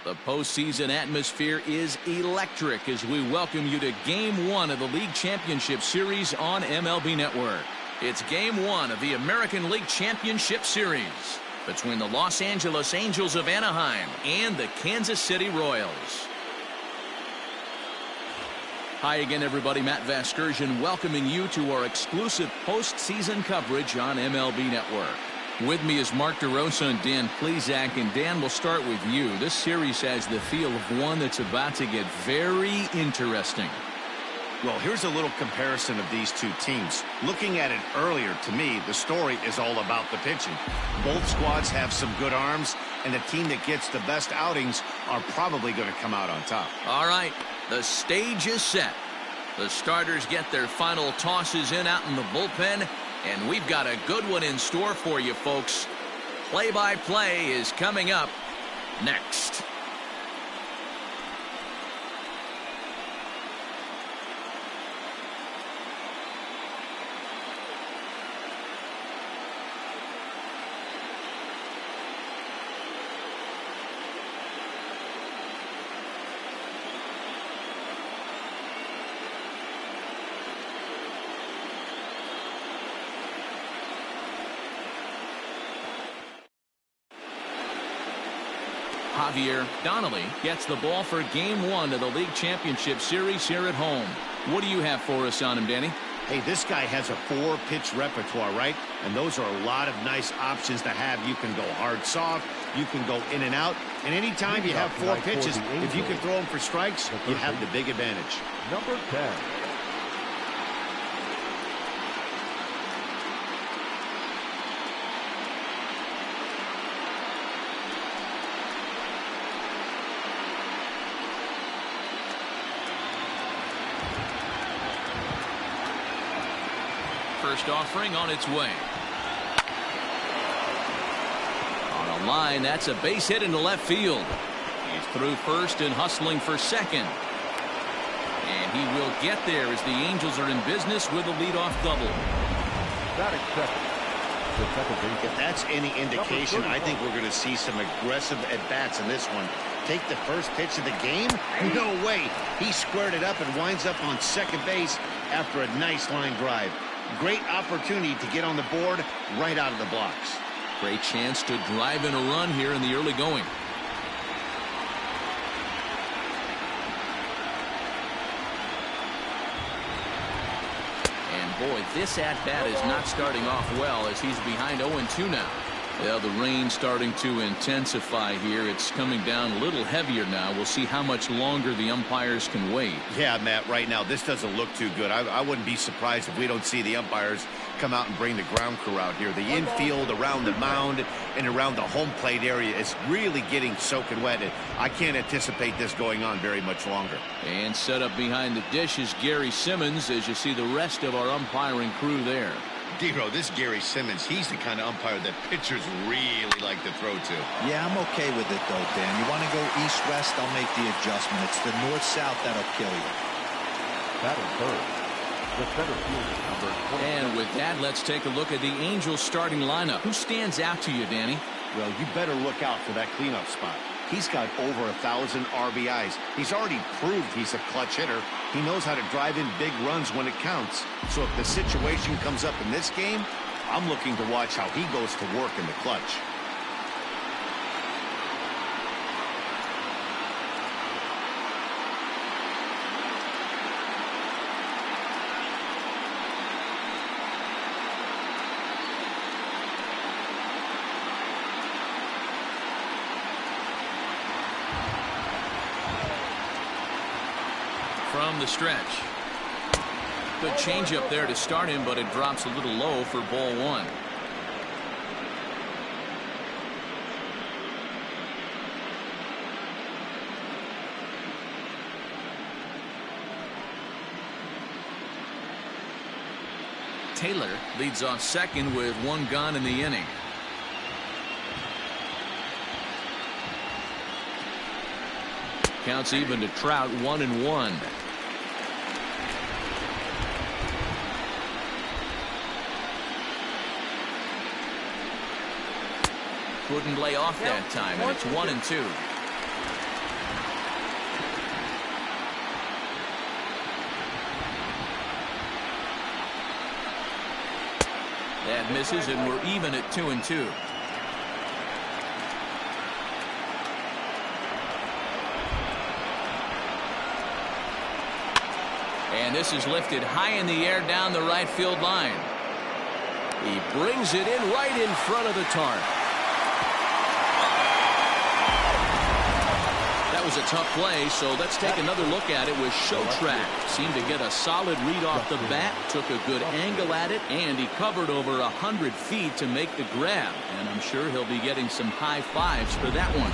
The postseason atmosphere is electric as we welcome you to Game 1 of the League Championship Series on MLB Network. It's Game 1 of the American League Championship Series between the Los Angeles Angels of Anaheim and the Kansas City Royals. Hi again, everybody. Matt Vasgersian welcoming you to our exclusive postseason coverage on MLB Network. With me is Mark DeRosa and Dan Plesac, and Dan, we'll start with you. This series has the feel of one that's about to get very interesting. Well, here's a little comparison of these two teams. Looking at it earlier, to me, the story is all about the pitching. Both squads have some good arms, and the team that gets the best outings are probably going to come out on top. All right, the stage is set. The starters get their final tosses in out in the bullpen, and we've got a good one in store for you, folks. Play-by-play is coming up next. Javier Donnelly gets the ball for Game 1 of the League Championship Series here at home. What do you have for us on him, Danny? Hey, this guy has a 4-pitch repertoire, right? And those are a lot of nice options to have. You can go hard, soft. You can go in and out. And anytime you have 4 pitches, if you can throw them for strikes, you have the big advantage. Number 10. First offering on its way. On a line, that's a base hit into left field. He's through first and hustling for second. And he will get there as the Angels are in business with a leadoff double. That accepted. If that's any indication, I think we're going to see some aggressive at-bats in this one. Take the first pitch of the game? No way. He squared it up and winds up on second base after a nice line drive. Great opportunity to get on the board right out of the blocks. Great chance to drive in a run here in the early going. And boy, this at-bat is not starting off well as he's behind 0-2 now. Well, the rain starting to intensify here. It's coming down a little heavier now. We'll see how much longer the umpires can wait. Yeah, Matt, right now, this doesn't look too good. I wouldn't be surprised if we don't see the umpires come out and bring the ground crew out here. The infield, around the mound, and around the home plate area is really getting soaking wet. And I can't anticipate this going on very much longer. And set up behind the dish is Gary Simmons as you see the rest of our umpiring crew there. Dero, this Gary Simmons, he's the kind of umpire that pitchers really like to throw to. Yeah, I'm okay with it, though, Dan. You want to go east-west, I'll make the adjustment. It's the north-south that'll kill you. Batting third. The center fielder, number 20. And with that, let's take a look at the Angels starting lineup. Who stands out to you, Danny? Well, you better look out for that cleanup spot. He's got over 1,000 RBIs. He's already proved he's a clutch hitter. He knows how to drive in big runs when it counts. So if the situation comes up in this game, I'm looking to watch how he goes to work in the clutch. From the stretch. Good changeup there to start him, but it drops a little low for ball 1. Taylor leads off second with 1 gone in the inning. Counts even to Trout, 1-1. Couldn't lay off that time, and it's 1-2. That misses, and we're even at 2-2. And this is lifted high in the air down the right field line. He brings it in right in front of the tarp. That was a tough play, so let's take another look at it with Show Track. Seemed to get a solid read off the bat, took a good angle at it, and he covered over 100 feet to make the grab. And I'm sure he'll be getting some high fives for that one.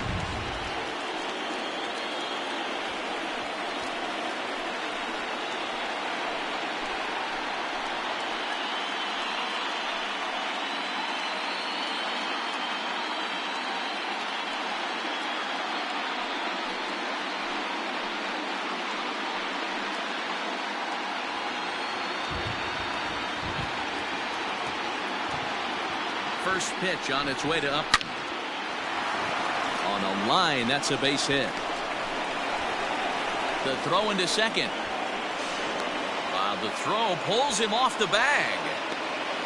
First pitch on its way to up. On a line, that's a base hit. The throw into second. The throw pulls him off the bag.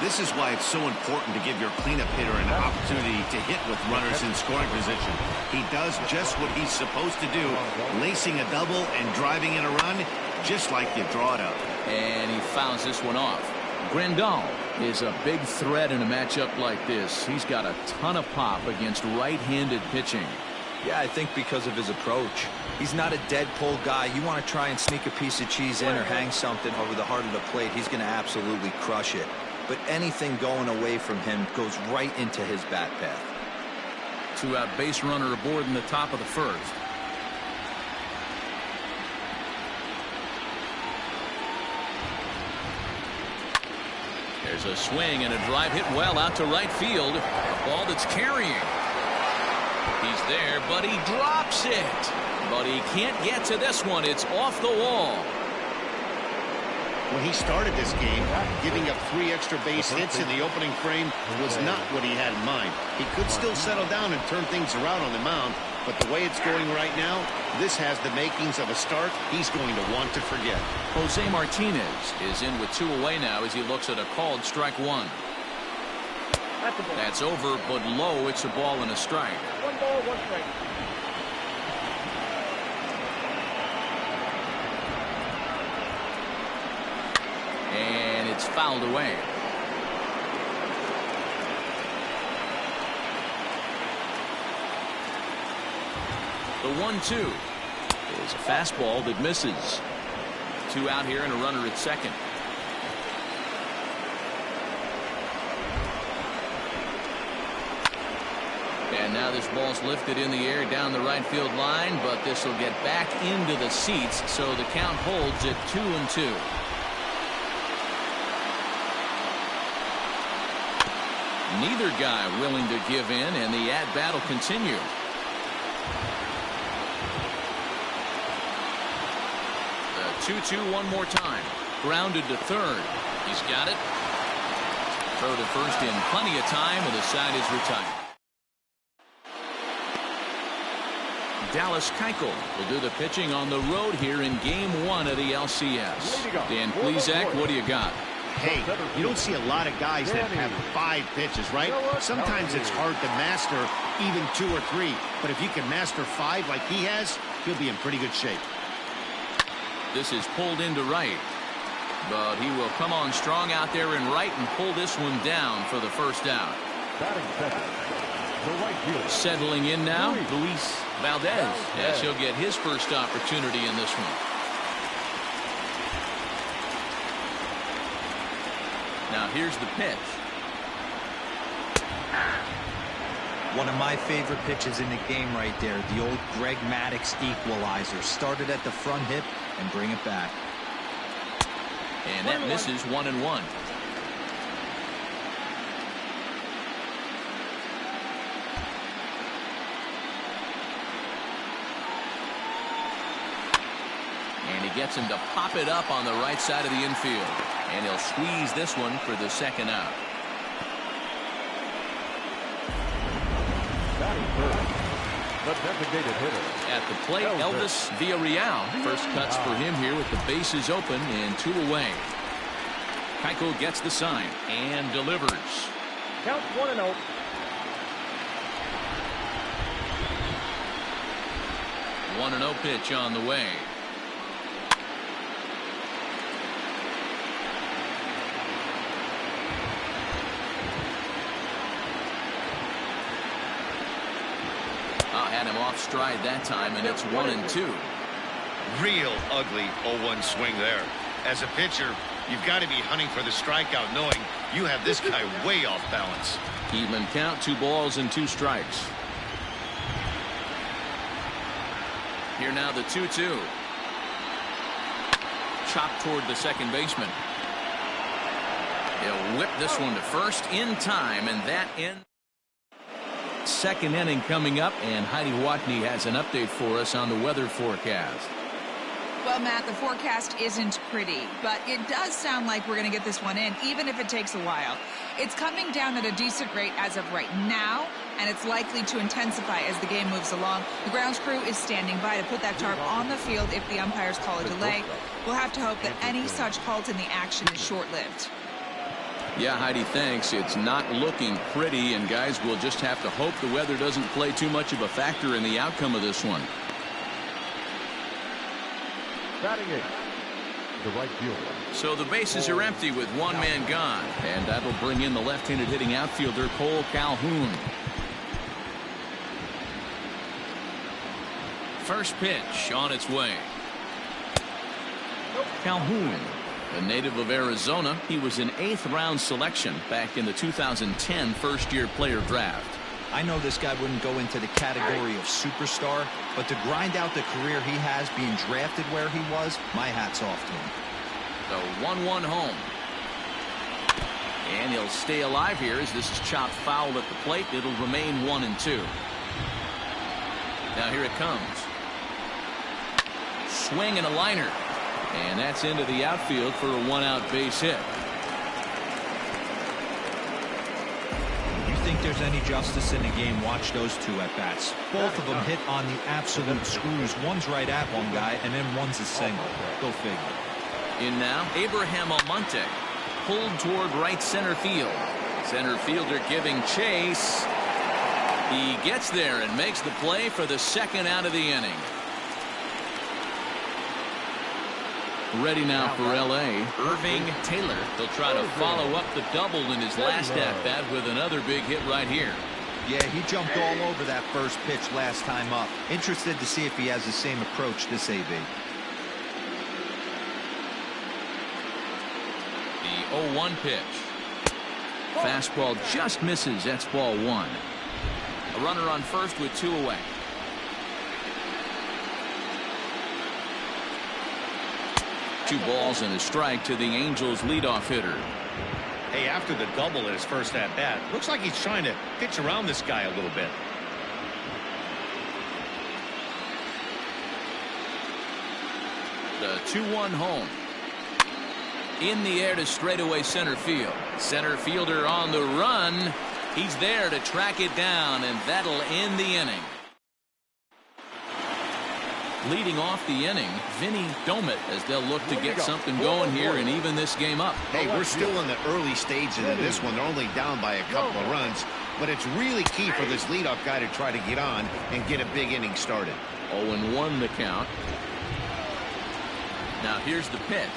This is why it's so important to give your cleanup hitter an opportunity to hit with runners in scoring position. He does just what he's supposed to do, lacing a double and driving in a run, just like you draw it up. And he fouls this one off. Grandal is a big threat in a matchup like this. He's got a ton of pop against right-handed pitching. Yeah, I think because of his approach. He's not a dead pull guy. You want to try and sneak a piece of cheese in or hang something over the heart of the plate, he's going to absolutely crush it. But anything going away from him goes right into his bat path. Two-out base runner aboard in the top of the first. There's a swing and a drive hit well out to right field. A ball that's carrying. He's there, but he drops it. But he can't get to this one. It's off the wall. When he started this game, giving up 3 extra base hits in the opening frame was not what he had in mind. He could still settle down and turn things around on the mound, but the way it's going right now, this has the makings of a start he's going to want to forget. Jose Martinez is in with 2 away now as he looks at a called strike 1. That's over, but low. It's a ball and a strike. 1 ball, 1 strike. And it's fouled away. The 1-2 is a fastball that misses. 2 out here and a runner at second. And now this ball's lifted in the air down the right field line, but this will get back into the seats, so the count holds at 2-2. Neither guy willing to give in, and the at-bat will continue. The 2-2 one more time. Grounded to third. He's got it. Throw to first in plenty of time, and the side is retired. Dallas Keuchel will do the pitching on the road here in Game 1 of the LCS. Dan Plesac, what do you got? Hey, you don't see a lot of guys that have 5 pitches, right? Sometimes it's hard to master even 2 or 3. But if you can master 5 like he has, he'll be in pretty good shape. This is pulled into right. But he will come on strong out there in right and pull this one down for the first out. Settling in now, Luis Valdez. Yes, he'll get his first opportunity in this one. Now here's the pitch. One of my favorite pitches in the game right there. The old Greg Maddux equalizer. Started at the front hip and bring it back. And that misses 1-1. And he gets him to pop it up on the right side of the infield. And he'll squeeze this one for the second out. The designated hitter. At the plate, Elvis Villarreal. First cuts for him here with the bases open and 2 away. Keuchel gets the sign and delivers. Count 1-0. 1-0 pitch on the way. Had him off stride that time, and it's 1-2. Real ugly 0-1 swing there. As a pitcher, you've got to be hunting for the strikeout, knowing you have this guy way off balance. Even count, 2 balls and 2 strikes. Here now the 2-2. Chopped toward the second baseman. He'll whip this one to first in time, and that ends. Second inning coming up, and Heidi Watney has an update for us on the weather forecast. Well, Matt, the forecast isn't pretty, but it does sound like we're going to get this one in, even if it takes a while. It's coming down at a decent rate as of right now, and it's likely to intensify as the game moves along. The grounds crew is standing by to put that tarp on the field if the umpires call a delay. We'll have to hope that any such halt in the action is short-lived. Yeah, Heidi, thanks. It's not looking pretty, and guys, we'll just have to hope the weather doesn't play too much of a factor in the outcome of this one. Batting 8, the right fielder. So the bases are empty with one man gone, and that'll bring in the left-handed hitting outfielder Cole Calhoun. First pitch on its way. Calhoun, a native of Arizona, he was an 8th round selection back in the 2010 first-year player draft. I know this guy wouldn't go into the category of superstar, but to grind out the career he has being drafted where he was, my hat's off to him. The 1-1 home. And he'll stay alive here as this is chopped foul at the plate. It'll remain 1-2. Now here it comes. Swing and a liner. And that's into the outfield for a 1-out base hit. You think there's any justice in the game? Watch those 2 at-bats. Both of them hit on the absolute screws. One's right at one guy, and then one's a single. Go figure. In now, Abraham Almonte. Pulled toward right center field. Center fielder giving chase. He gets there and makes the play for the second out of the inning. Ready now for L.A. Irving Taylor. He'll try to follow up the double in his last at-bat with another big hit right here. Yeah, he jumped all over that first pitch last time up. Interested to see if he has the same approach this AB. The 0-1 pitch. Fastball just misses. That's ball 1. A runner on first with 2 away. Two balls and a strike to the Angels leadoff hitter. Hey, after the double in his first at-bat, looks like he's trying to pitch around this guy a little bit. The 2-1 home. In the air to straightaway center field. Center fielder on the run. He's there to track it down, and that'll end the inning. Leading off the inning, Vinny Domet, as they'll look to get something going here and even this game up. Hey, we're still in the early stages of this one. They're only down by a couple of runs, but it's really key for this leadoff guy to try to get on and get a big inning started. 0-1 the count. Now here's the pitch.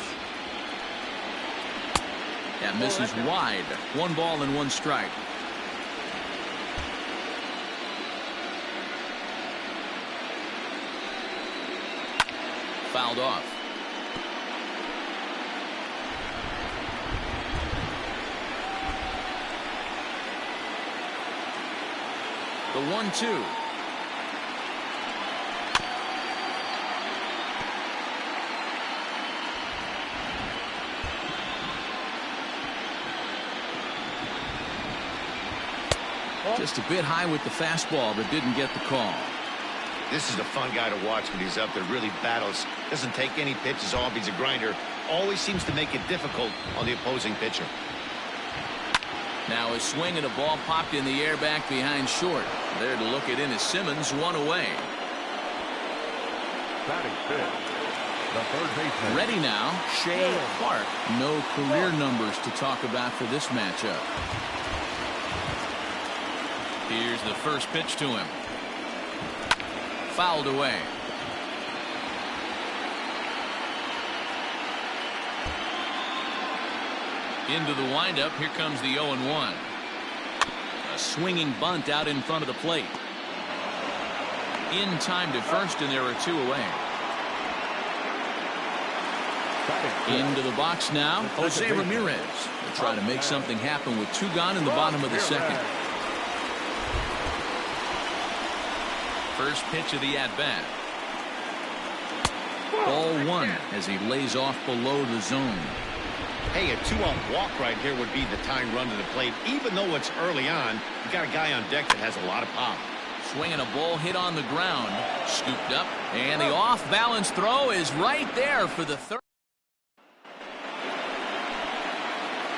That misses wide. 1 ball and 1 strike. Fouled off. The 1-2. Just a bit high with the fastball, but didn't get the call. This is a fun guy to watch when he's up there. Really battles. Doesn't take any pitches off. He's a grinder. Always seems to make it difficult on the opposing pitcher. Now a swing and a ball popped in the air back behind short. There to look it in is Simmons, 1 away. Batting 5th, The third baseman. Ready now, Shea Clark. No career numbers to talk about for this matchup. Here's the first pitch to him. Fouled away. Into the windup. Here comes the 0-1. A swinging bunt out in front of the plate. In time to first, and there are 2 away. Into the box now, Jose Ramirez. They'll try to make something happen with 2 gone in the bottom of the second. First pitch of the at-bat. Ball 1 as he lays off below the zone. Hey, a 2-out walk right here would be the tying run to the plate. Even though it's early on, you got a guy on deck that has a lot of pop. Swinging a ball hit on the ground. Scooped up. And the off-balance throw is right there for the third.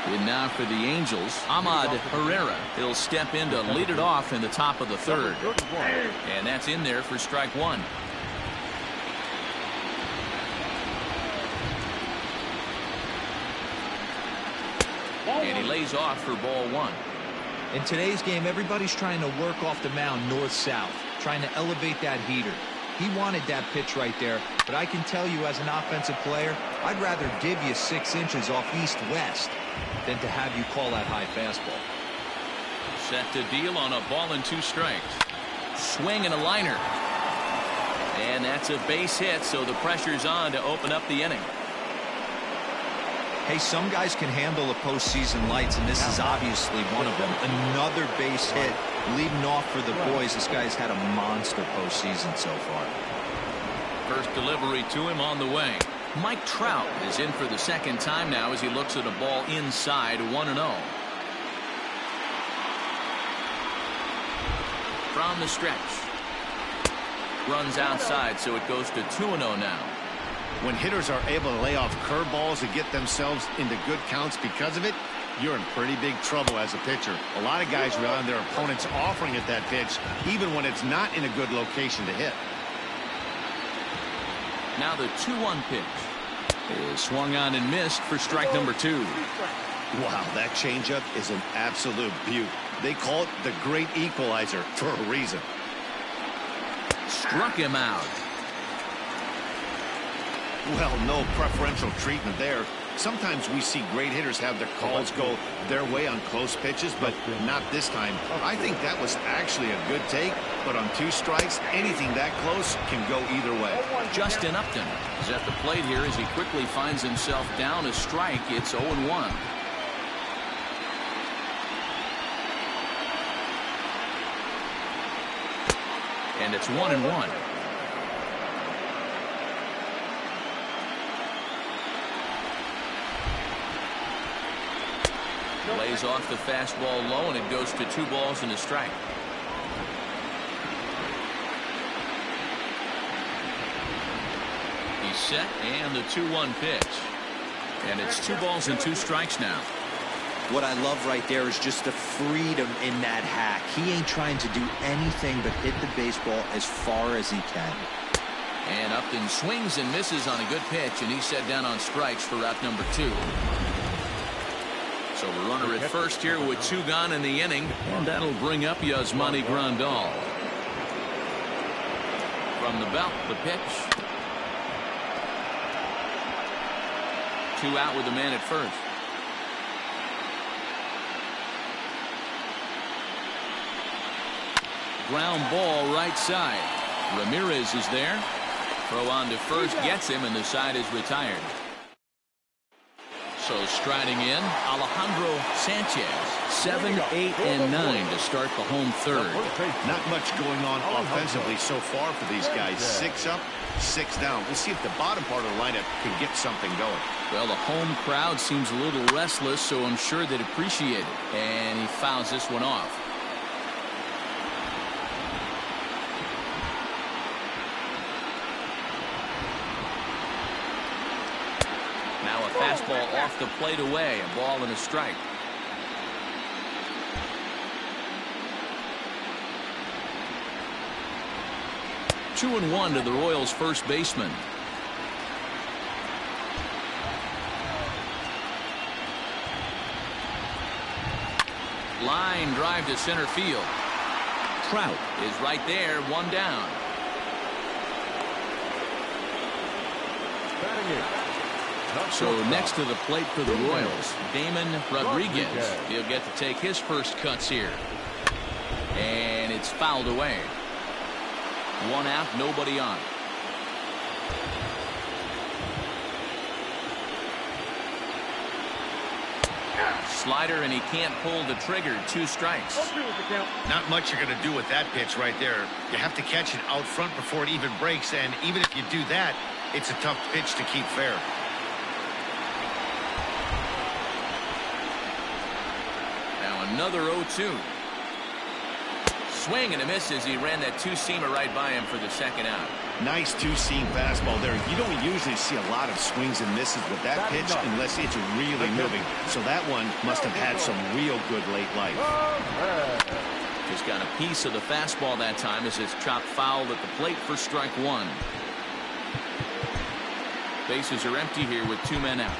And now for the Angels, Ahmad Herrera. He'll step in to lead it off in the top of the third. And that's in there for strike 1. And he lays off for ball 1. In today's game, everybody's trying to work off the mound north-south, trying to elevate that heater. He wanted that pitch right there, but I can tell you as an offensive player, I'd rather give you 6 inches off east-west than to have you call that high fastball. Set to deal on a ball and 2 strikes. Swing and a liner. And that's a base hit, so the pressure's on to open up the inning. Hey, some guys can handle the postseason lights, and this is obviously one of them. Another base hit leading off for the boys. This guy's had a monster postseason so far. First delivery to him on the way. Mike Trout is in for the second time now as he looks at a ball inside 1-0. From the stretch. Runs outside, so it goes to 2-0 now. When hitters are able to lay off curveballs and get themselves into good counts because of it, you're in pretty big trouble as a pitcher. A lot of guys rely on their opponents offering at that pitch, even when it's not in a good location to hit. Now the 2-1 pitch is swung on and missed for strike number 2. Wow, that changeup is an absolute beaut. They call it the great equalizer for a reason. Struck him out. Well, no preferential treatment there. Sometimes we see great hitters have their calls go their way on close pitches, but not this time. I think that was actually a good take, but on 2 strikes, anything that close can go either way. Justin Upton is at the plate here as he quickly finds himself down a strike. It's 0-1. And it's 1-1. Lays off the fastball low, and it goes to 2 balls and a strike. He's set, and the 2-1 pitch. And it's 2 balls and 2 strikes now. What I love right there is just the freedom in that hack. He ain't trying to do anything but hit the baseball as far as he can. And Upton swings and misses on a good pitch, and he's set down on strikes for route number 2. So a runner at first here with 2 gone in the inning, and that'll bring up Yasmani Grandal. From the belt, the pitch. 2 out with a man at first. Ground ball right side. Ramirez is there. Throw on to first, gets him, and the side is retired. So striding in, Alejandro Sanchez. 7, 8, and 9 to start the home third. Not much going on offensively so far for these guys. 6 up, 6 down. We'll see if the bottom part of the lineup can get something going. Well, the home crowd seems a little restless, so I'm sure they'd appreciate it. And he fouls this one off. Now a fastball off the plate away, a ball and a strike. Two and 1 to the Royals' first baseman. Line drive to center field. Trout is right there, one down. So next to the plate for the Royals, Damon Rodriguez. He'll get to take his first cuts here. And it's fouled away. One out, nobody on. Slider, and he can't pull the trigger. 2 strikes. Not much you're going to do with that pitch right there. You have to catch it out front before it even breaks, and even if you do that, it's a tough pitch to keep fair. Now another 0-2. Swing and a miss as he ran that 2-seamer right by him for the second out. Nice 2-seam fastball there. You don't usually see a lot of swings and misses with that pitch unless it's really moving. So that one must have had some real good late life. Just got a piece of the fastball that time as it's chopped foul at the plate for strike 1. Bases are empty here with 2 men out.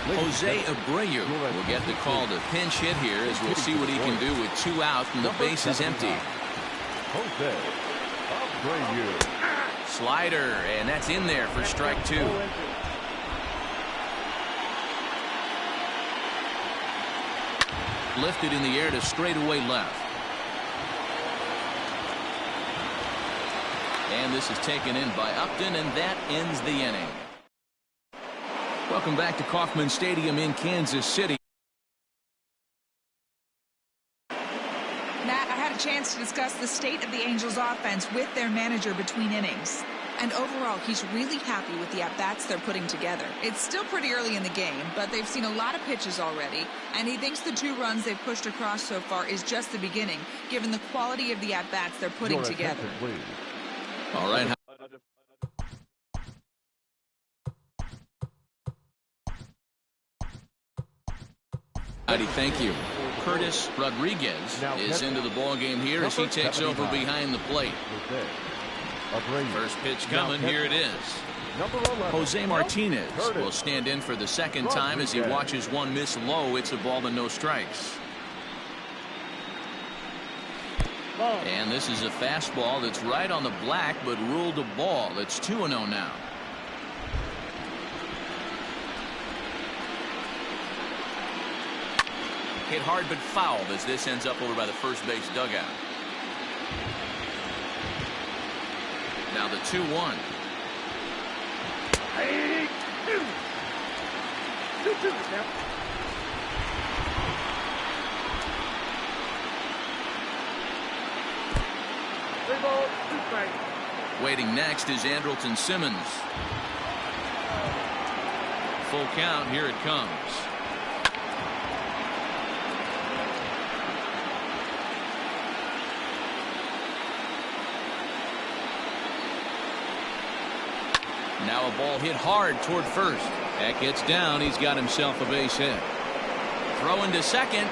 Jose Abreu will get the call to pinch hit here as we'll see what he can do with 2 out and the base is empty. Jose Abreu. Slider, and that's in there for strike 2. Lifted in the air to straightaway left. And this is taken in by Upton, and that ends the inning. Welcome back to Kauffman Stadium in Kansas City. Matt, I had a chance to discuss the state of the Angels offense with their manager between innings. And overall, he's really happy with the at-bats they're putting together. It's still pretty early in the game, but they've seen a lot of pitches already, and he thinks the 2 runs they've pushed across so far is just the beginning, given the quality of the at-bats they're putting together. All right. Thank you. Curtis Rodriguez is into the ball game here as he takes over behind the plate. First pitch coming. Here it is. Jose Martinez will stand in for the second time as he watches one miss low. It's a ball and no strikes. And this is a fastball that's right on the black but ruled a ball. It's 2-0 now. Hit hard but fouled as this ends up over by the first base dugout. Now the 2-1. Waiting next is Andrelton Simmons. Full count. Here it comes. Now a ball hit hard toward first. That gets down. He's got himself a base hit. Throwing to second.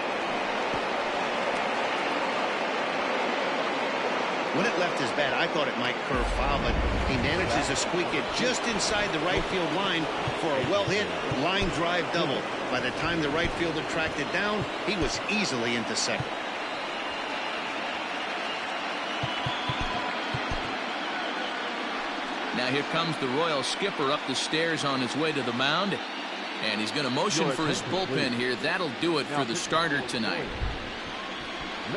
When it left his bat, I thought it might curve foul, but he manages to squeak it just inside the right field line for a well-hit line drive double. By the time the right fielder tracked it down, he was easily into second. Now here comes the Royal skipper up the stairs on his way to the mound. And he's going to motion for his bullpen here. That'll do it for the starter tonight.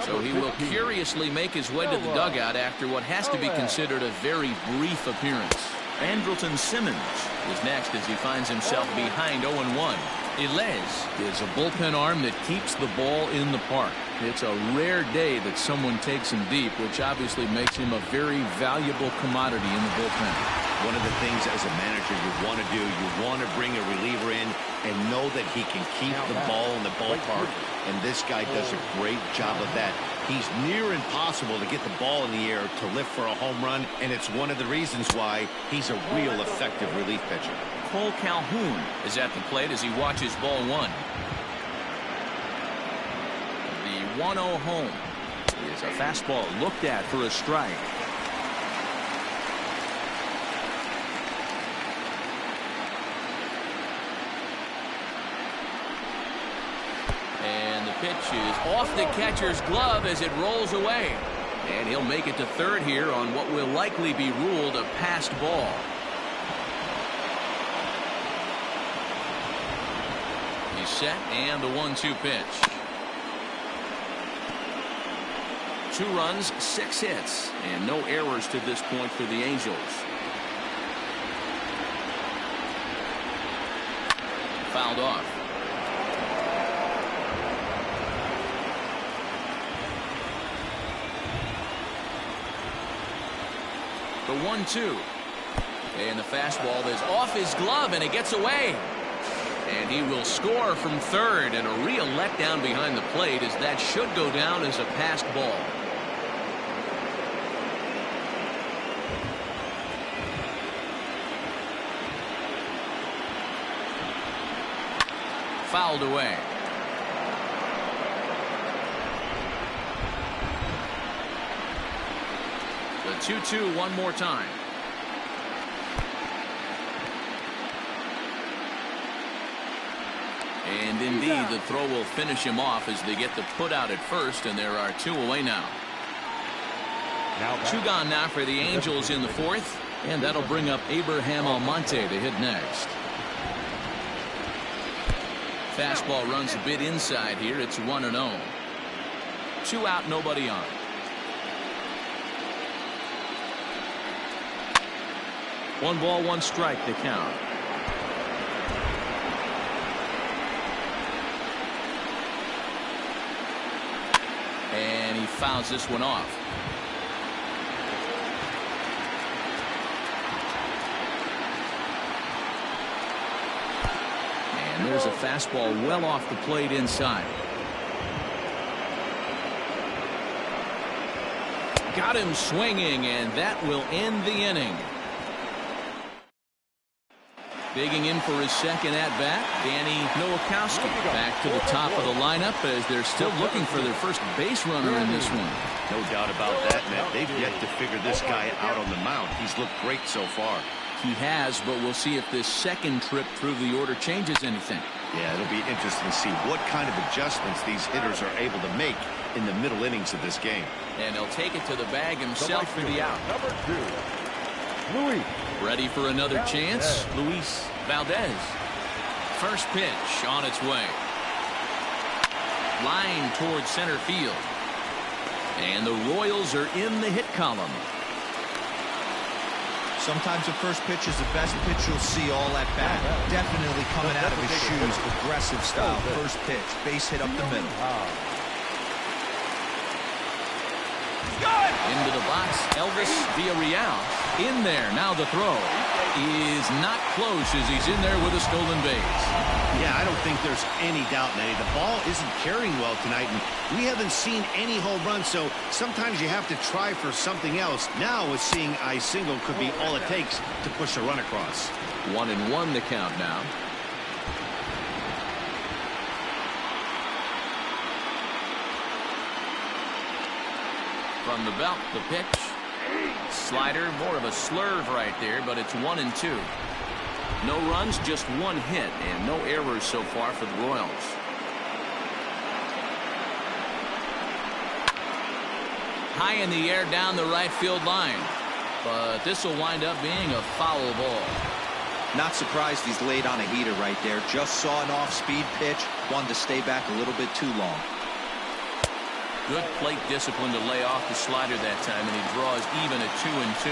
So he will curiously make his way to the dugout after what has to be considered a very brief appearance. Andrelton Simmons is next as he finds himself behind 0-1. Ilez is a bullpen arm that keeps the ball in the park. It's a rare day that someone takes him deep, which obviously makes him a very valuable commodity in the bullpen. One of the things as a manager you want to do, you want to bring a reliever in and know that he can keep the ball in the ballpark. And this guy does a great job of that. He's near impossible to get the ball in the air to lift for a home run, and it's one of the reasons why he's a real effective relief pitcher. Cole Calhoun is at the plate as he watches ball 1. The 1-0 home is a fastball looked at for a strike. And the pitch is off the catcher's glove as it rolls away. And he'll make it to third here on what will likely be ruled a passed ball. He's set, and the 1-2 pitch. 2 runs, 6 hits, and no errors to this point for the Angels. Fouled off. The 1-2. And the fastball is off his glove, and it gets away. And he will score from third, and a real letdown behind the plate, as that should go down as a passed ball. Fouled away. The 2-2 one more time. And indeed, the throw will finish him off as they get the put out at first, and there are 2 away now. 2 gone now for the Angels in the 4th, and that'll bring up Abraham Almonte to hit next. Fastball runs a bit inside here. It's 1-0. 2 out, nobody on. One ball, one strike to count. And he fouls this one off. And there's a fastball well off the plate inside. Got him swinging, and that will end the inning. Digging in for his second at-bat, Danny Nowakowski back to the top of the lineup as they're still looking for their first base runner in this one. No doubt about that, Matt. They've yet to figure this guy out on the mound. He's looked great so far. He has, but we'll see if this second trip through the order changes anything. Yeah, it'll be interesting to see what kind of adjustments these hitters are able to make in the middle innings of this game. And he'll take it to the bag himself for the out. Number 2, Luis. Ready for another chance? Luis Valdez. First pitch on its way. Line towards center field. And the Royals are in the hit column. Sometimes the first pitch is the best pitch you'll see all at bat. Definitely coming out of his shoes. Aggressive style. First pitch. Base hit up the middle. Into the box, Elvis Villarreal. In there, now the throw is not close as he's in there with a stolen base. Yeah, I don't think there's any doubt, Manny. The ball isn't carrying well tonight, and we haven't seen any home runs, so sometimes you have to try for something else. Now, with seeing a single could be all it takes to push a run across. 1-1 the count now. From the belt, the pitch. Slider, more of a slurve right there, but it's 1-2. No runs, just 1 hit, and no errors so far for the Royals. High in the air down the right field line. But this will wind up being a foul ball. Not surprised he's laid on a heater right there. Just saw an off-speed pitch. Wanted to stay back a little bit too long. Good plate discipline to lay off the slider that time, and he draws even at 2-2.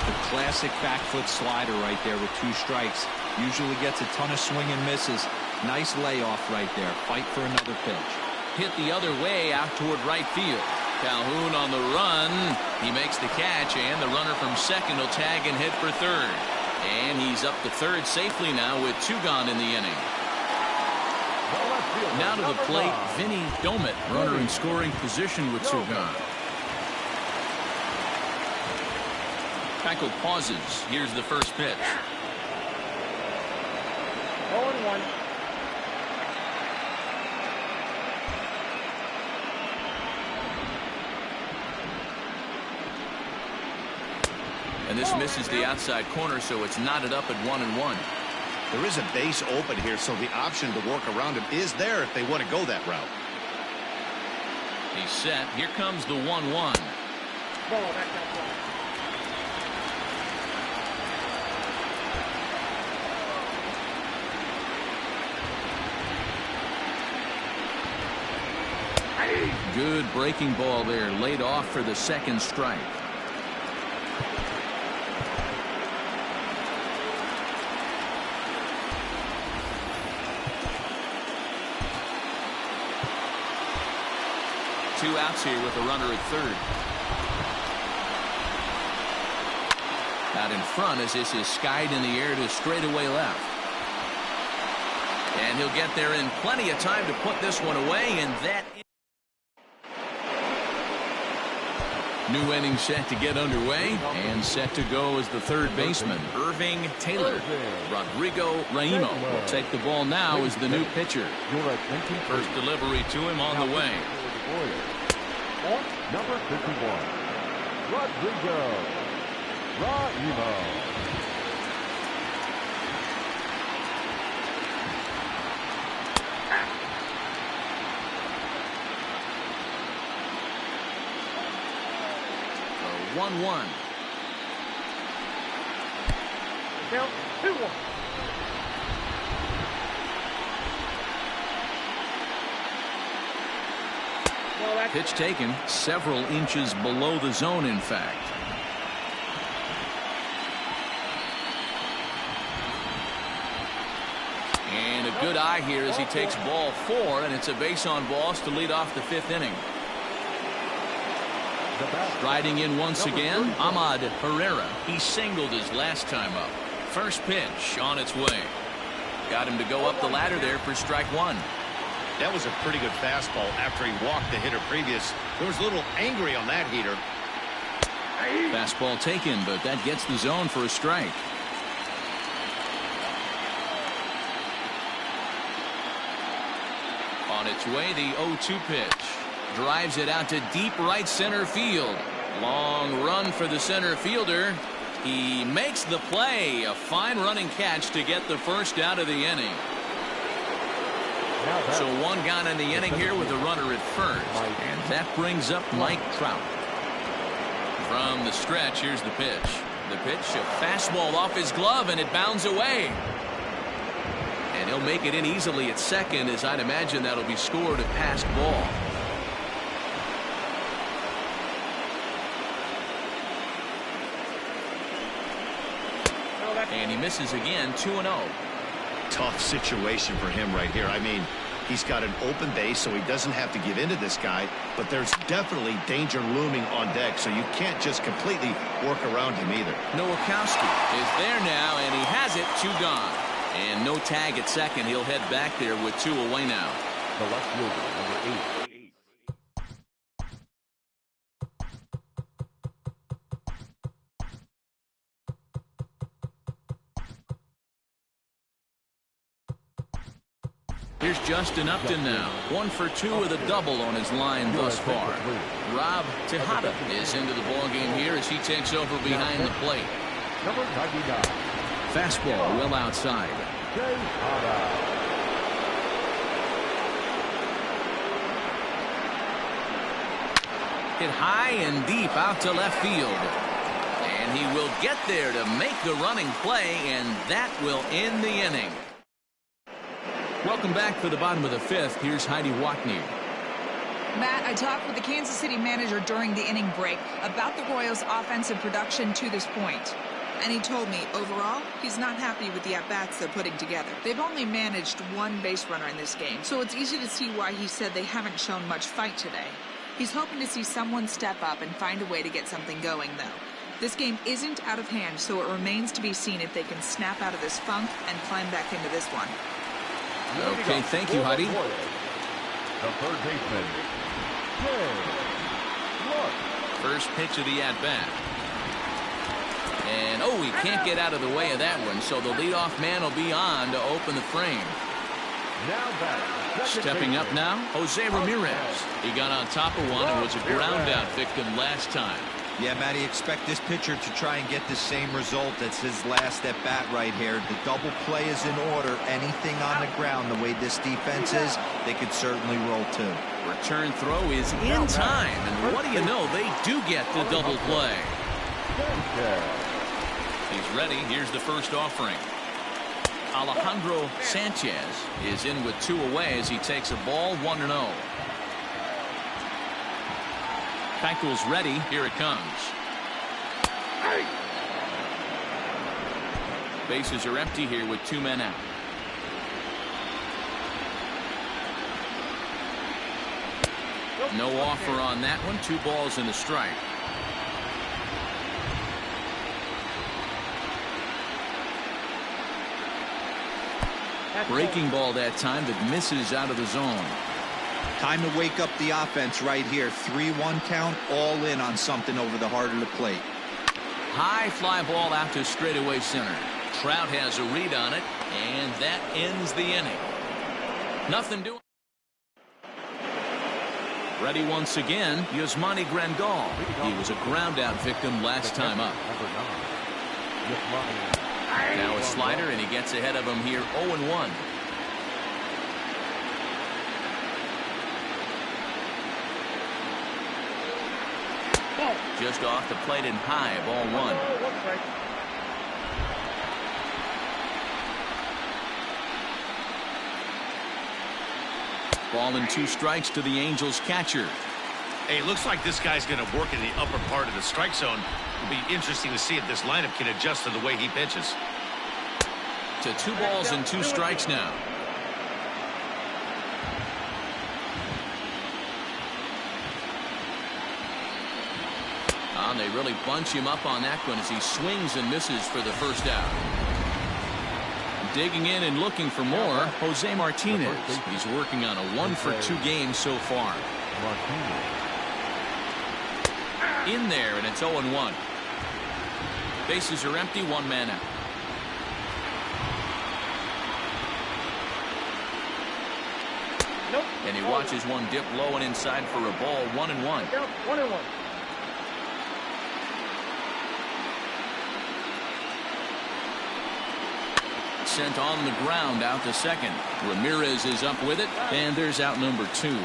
The classic back foot slider right there with 2 strikes. Usually gets a ton of swing and misses. Nice layoff right there. Fight for another pitch. Hit the other way out toward right field. Calhoun on the run. He makes the catch, and the runner from second will tag and hit for third. And he's up to third safely now with 2 gone in the inning. Now to the plate, Vinny Domet, runner in scoring position with 2 gone. Keuchel pauses. Here's the first pitch. 0-1. And this misses the outside corner, so it's knotted up at 1-1. There is a base open here, so the option to work around him is there if they want to go that route. He's set. Here comes the 1-1. Ball back outside. Good breaking ball there, laid off for the second strike. Two outs here with a runner at third. Out in front as this is skied in the air to straightaway left. And he'll get there in plenty of time to put this one away, and that new inning set to get underway, and set to go as the third baseman, Irving Taylor. Rodrigo Raimo will take the ball now as the new pitcher. First delivery to him on the way. Number 51, Rodrigo Raimo. The 1-1. Now 2-1. Pitch taken several inches below the zone, in fact. And a good eye here as he takes ball 4, and it's a base on balls to lead off the 5th inning. Riding in once again, Ahmad Herrera. He singled his last time up. First pitch on its way. Got him to go up the ladder there for strike 1. That was a pretty good fastball after he walked the hitter previous. He was a little angry on that heater. Fastball taken, but that gets the zone for a strike. On its way, the 0-2 pitch. Drives it out to deep right center field. Long run for the center fielder. He makes the play. A fine running catch to get the first out of the inning. So one gone in the inning here with a runner at first. And that brings up Mike Trout. From the stretch, here's the pitch. The pitch, a fastball off his glove, and it bounds away. And he'll make it in easily at second, as I'd imagine that'll be scored a passed ball. And he misses again, 2-0. Tough situation for him right here. I mean, he's got an open base, so he doesn't have to give in to this guy, but there's definitely danger looming on deck, so you can't just completely work around him either. Nowakowski is there now, and he has it, 2 gone. And no tag at second. He'll head back there with 2 away now. The left fielder, number 8. Here's Justin Upton now. 1 for 2 with a double on his line thus far. Rob Tejada is into the ballgame here as he takes over behind the plate. Number 99. Fastball well outside. Hit high and deep out to left field. And he will get there to make the running play, and that will end the inning. Welcome back for the bottom of the 5th. Here's Heidi Watney. Matt, I talked with the Kansas City manager during the inning break about the Royals' offensive production to this point. And he told me, overall, he's not happy with the at-bats they're putting together. They've only managed 1 base runner in this game, so it's easy to see why he said they haven't shown much fight today. He's hoping to see someone step up and find a way to get something going, though. This game isn't out of hand, so it remains to be seen if they can snap out of this funk and climb back into this one. Okay, thank you, Heidi. The third baseman, First pitch of the at-bat. And, oh, he can't get out of the way of that one, so the leadoff man will be on to open the frame. Stepping up now, Jose Ramirez. He got on top of one and was a ground-out victim last time. Yeah, Matty, expect this pitcher to try and get the same result as his last at bat right here. The double play is in order. Anything on the ground, the way this defense is, they could certainly roll too. Return throw is in time, and what do you know? They do get the double play. He's ready. Here's the first offering. Alejandro Sanchez is in with 2 away as he takes a ball 1-0. Keuchel's ready. Here it comes. Bases are empty here with 2 men out. No offer on that one. 2 balls and a strike. Breaking ball that time that misses out of the zone. Time to wake up the offense right here. 3-1 count, all in on something over the heart of the plate. High fly ball out to straightaway center. Trout has a read on it, and that ends the inning. Nothing doing. Ready once again, Yasmani Grandal. He was a ground out victim last time up. Now a slider, and he gets ahead of him here 0-1. Just off the plate and high, ball 1. Ball and 2 strikes to the Angels catcher. Hey, it looks like this guy's going to work in the upper part of the strike zone. It'll be interesting to see if this lineup can adjust to the way he pitches. To 2 balls and 2 strikes now. And they really bunch him up on that one as he swings and misses for the first out. Digging in and looking for more, Jose Martinez. He's working on a 1-for-2 game so far. In there, and it's 0-1. Bases are empty, 1 man out. And he watches one dip low and inside for a ball, 1-1. 1-1. Sent on the ground out to second. Ramirez is up with it, and there's out number 2. Now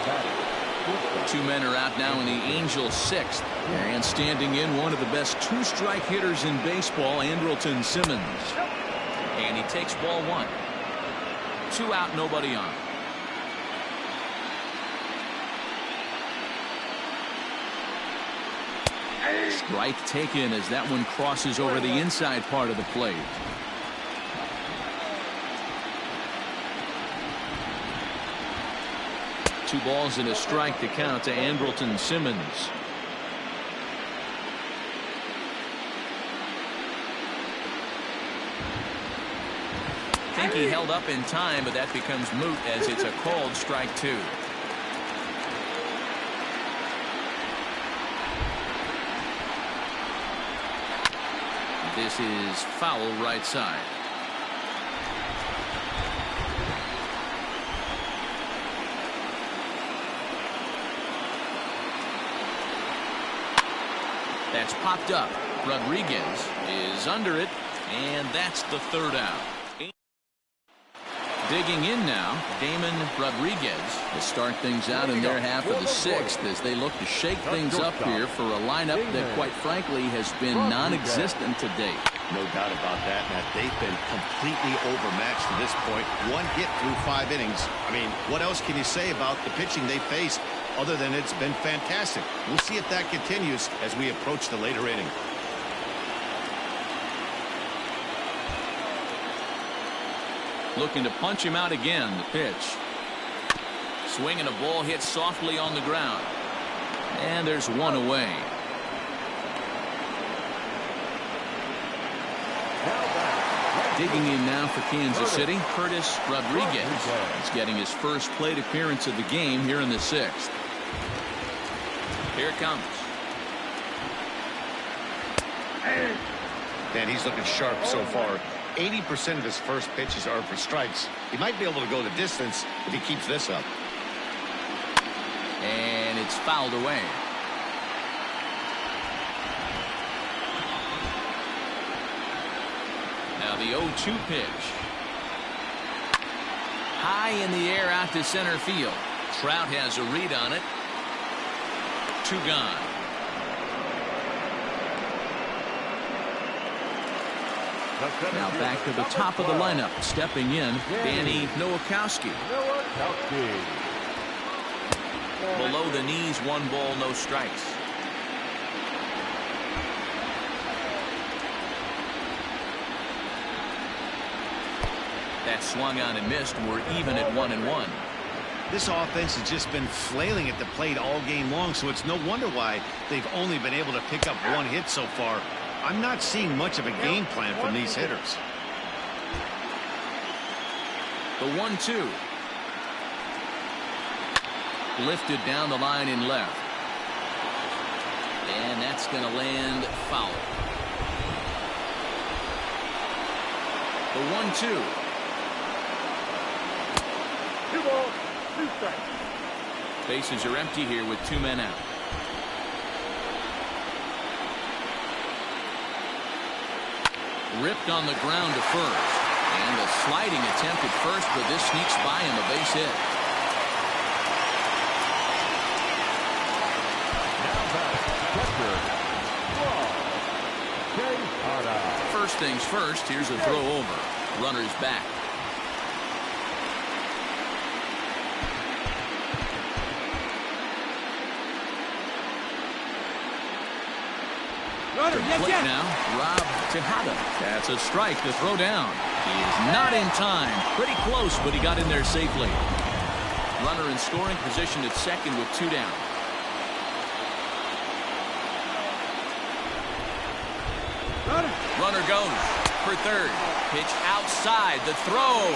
batting. 2 men are out now in the Angels' 6th. And standing in, one of the best 2-strike hitters in baseball, Andrelton Simmons. And he takes ball 1. 2 out, nobody on. Strike taken as that one crosses over the inside part of the plate. Two balls and a strike to count to Andrelton Simmons. I think he held up in time, but that becomes moot as it's a called strike 2. This is foul right side. That's popped up. Rodriguez is under it, and that's the 3rd out. Digging in now, Damon Rodriguez to start things out in their half of the 6th as they look to shake things up here for a lineup that, quite frankly, has been non-existent to date. No doubt about that, Matt. They've been completely overmatched to this point. 1 hit through 5 innings. I mean, what else can you say about the pitching they faced other than it's been fantastic? We'll see if that continues as we approach the later inning. Looking to punch him out again. The pitch. Swinging a ball hit softly on the ground. And there's 1 away. Digging in now for Kansas City, Curtis Rodriguez. He's getting his first plate appearance of the game here in the 6th. Here it comes. Man, he's looking sharp so far. 80% of his first pitches are for strikes. He might be able to go the distance if he keeps this up. And it's fouled away. Now the 0-2 pitch. High in the air out to center field. Trout has a read on it. 2 gone. Now back to the top of the lineup. Stepping in, Danny Nowakowski. Below the knees, 1 ball, no strikes. That swung on and missed. We're even at 1-1. This offense has just been flailing at the plate all game long, so it's no wonder why they've only been able to pick up 1 hit so far. I'm not seeing much of a game plan from these hitters. The 1-2. Lifted down the line in left. And that's going to land foul. The 1-2. 2 balls, 2 strikes. Bases are empty here with 2 men out. Ripped on the ground to first. And a sliding attempt at first, but this sneaks by him, a base hit. First things first, here's a throw over. Runner's back. Runner, Plate now, Rob Tejada. That's a strike to throw down. He is not in time. Pretty close, but he got in there safely. Runner in scoring position at second with 2 down. Runner goes for third. Pitch outside. The throw.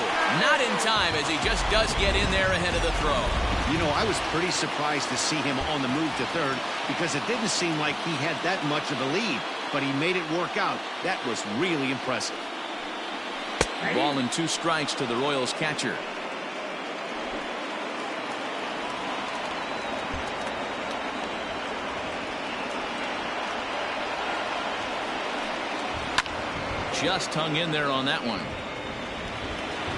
Not in time as he just does get in there ahead of the throw. You know, I was pretty surprised to see him on the move to third because it didn't seem like he had that much of a lead, but he made it work out. That was really impressive. Ball and 2 strikes to the Royals catcher. Just hung in there on that one.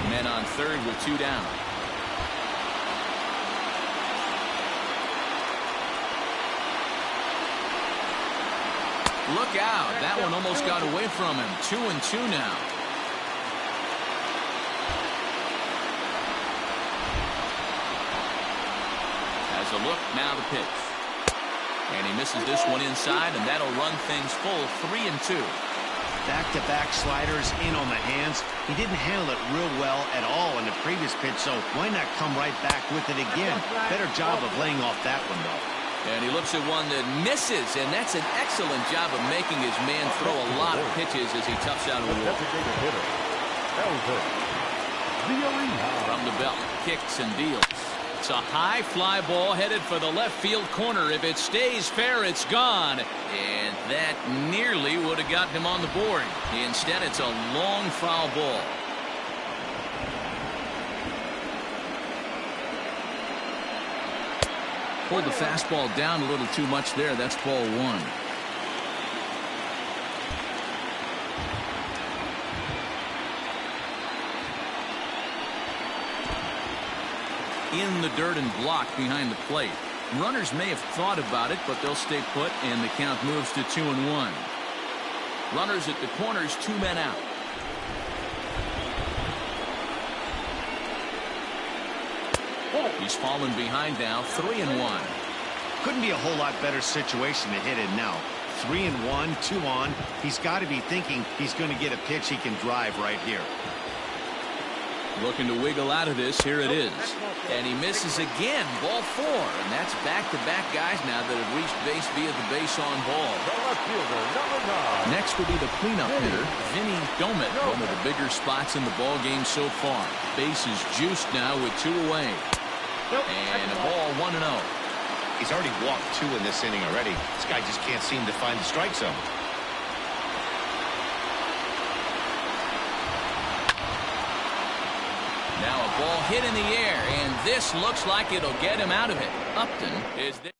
Men on third with 2 down. Look out. That one almost got away from him. 2-2 now. Has a look. Now the pitch. And he misses this one inside, and that'll run things full 3-2. Back-to-back sliders in on the hands. He didn't handle it real well at all in the previous pitch, so why not come right back with it again? Better job of laying off that one, though. And he looks at one that misses, and that's an excellent job of making his man throw a lot of pitches as he toughs out a wall. From the belt, kicks and deals. It's a high fly ball headed for the left field corner. If it stays fair, it's gone. And that nearly would have gotten him on the board. Instead, it's a long foul ball. Pulled the fastball down a little too much there. That's ball 1. In the dirt and blocked behind the plate. Runners may have thought about it, but they'll stay put, and the count moves to 2-1. Runners at the corners, 2 men out. He's fallen behind now, 3-1. Couldn't be a whole lot better situation to hit in now. 3-1, 2 on. He's got to be thinking he's going to get a pitch he can drive right here. Looking to wiggle out of this. Here it is. And he misses again. Ball 4. And that's back-to-back guys now that have reached base via the base on ball. Next will be the cleanup hitter, Vinny Domet, one of the bigger spots in the ball game so far. Bases juiced now with 2 away. And a ball 1-0. He's already walked 2 in this inning already. This guy just can't seem to find the strike zone. Now a ball hit in the air, and this looks like it'll get him out of it. Upton is there.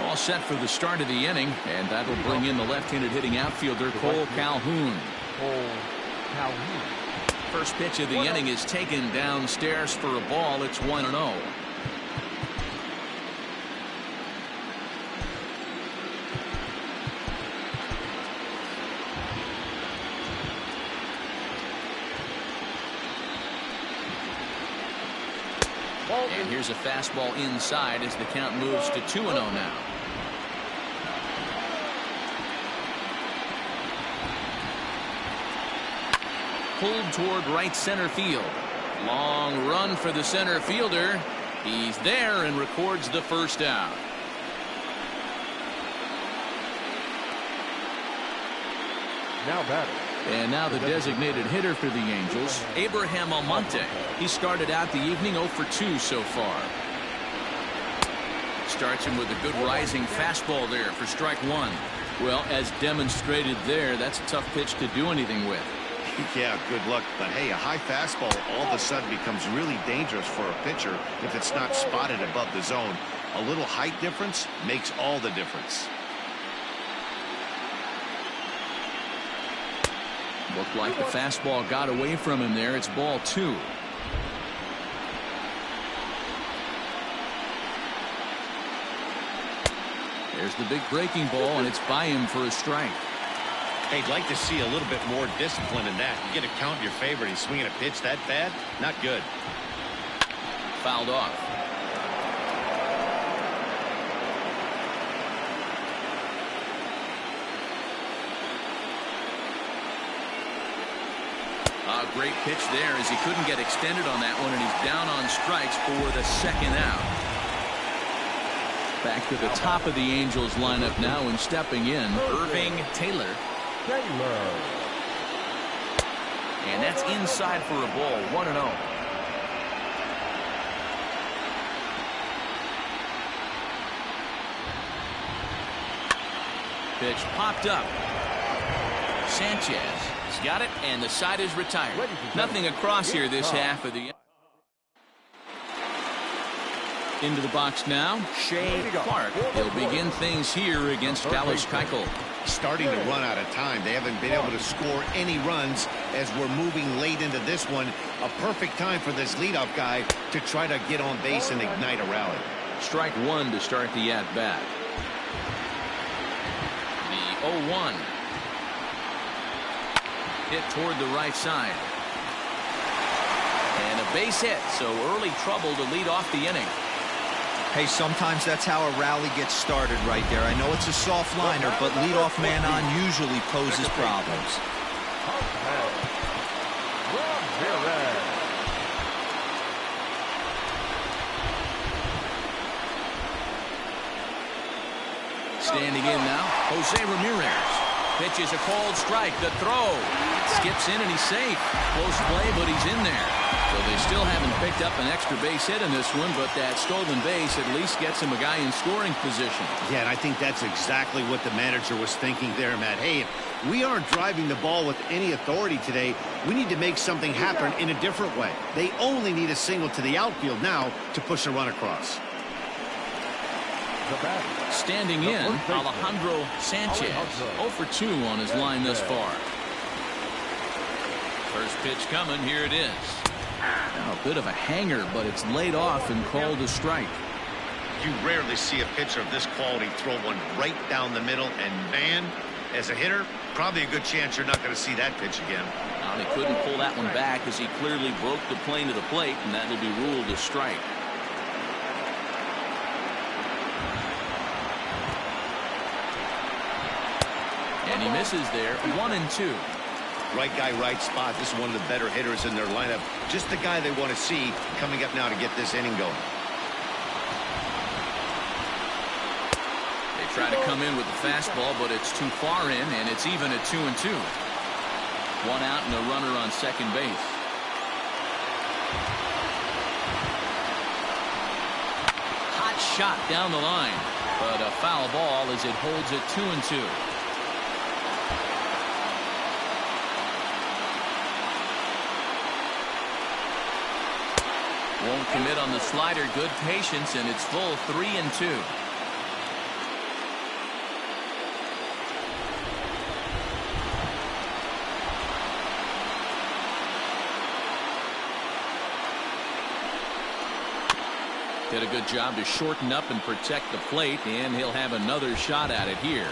All set for the start of the inning, and that'll bring in the left-handed hitting outfielder Cole Calhoun. First pitch of the inning is taken downstairs for a ball. It's 1-0. And here's a fastball inside as the count moves to 2-0 now. Pulled toward right center field. Long run for the center fielder. He's there and records the first out. Now batting. And now the designated hitter for the Angels, Abraham Almonte. He started out the evening 0 for 2 so far. Starts him with a good rising fastball there for strike one. Well, as demonstrated there, that's a tough pitch to do anything with. Yeah, good luck. But hey, a high fastball all of a sudden becomes really dangerous for a pitcher if it's not spotted above the zone. A little height difference makes all the difference. Looked like the fastball got away from him there. It's ball 2. There's the big breaking ball, and it's by him for a strike. Hey, I'd like to see a little bit more discipline in that. You get a count in your favor, and he's swinging a pitch that bad? Not good. Fouled off. A great pitch there as he couldn't get extended on that one, and he's down on strikes for the second out. Back to the top of the Angels lineup now, and stepping in, Irving Taylor. And that's inside for a ball, 1-0. Pitch popped up. Sanchez has got it, and the side is retired. Nothing across here this half of the. Into the box now, Shea Clark. He'll begin things here against Dallas Keuchel. Starting to run out of time. They haven't been able to score any runs as we're moving late into this one. A perfect time for this leadoff guy to try to get on base and ignite a rally. Strike one to start the at-bat. The 0-1. Hit toward the right side. And a base hit, so early trouble to lead off the inning. Hey, sometimes that's how a rally gets started right there. I know it's a soft liner, but leadoff man on usually poses problems. Standing in now, Jose Ramirez. Pitch is a called strike. The throw. Skips in and he's safe. Close play, but he's in there. So they still haven't picked up an extra base hit in this one, but that stolen base at least gets him a guy in scoring position. Yeah, and I think that's exactly what the manager was thinking there, Matt. Hey, if we aren't driving the ball with any authority today, we need to make something happen in a different way. They only need a single to the outfield now to push a run across. Standing in, Alejandro Sanchez. 0 for 2 on his line thus far. First pitch coming. Here it is. Now a bit of a hanger, but it's laid off and called a strike. You rarely see a pitcher of this quality throw one right down the middle, and man, as a hitter, probably a good chance you're not going to see that pitch again. Now they couldn't pull that one back as he clearly broke the plane to the plate, and that'll be ruled a strike. And he misses there. 1-2. Right guy, right spot. This is one of the better hitters in their lineup. Just the guy they want to see coming up now to get this inning going. They try to come in with the fastball, but it's too far in, and it's even at 2-2. One out and a runner on second base. Hot shot down the line, but a foul ball as it holds it 2-2. Won't commit on the slider. Good patience, and it's full 3-2. Did a good job to shorten up and protect the plate, and he'll have another shot at it here.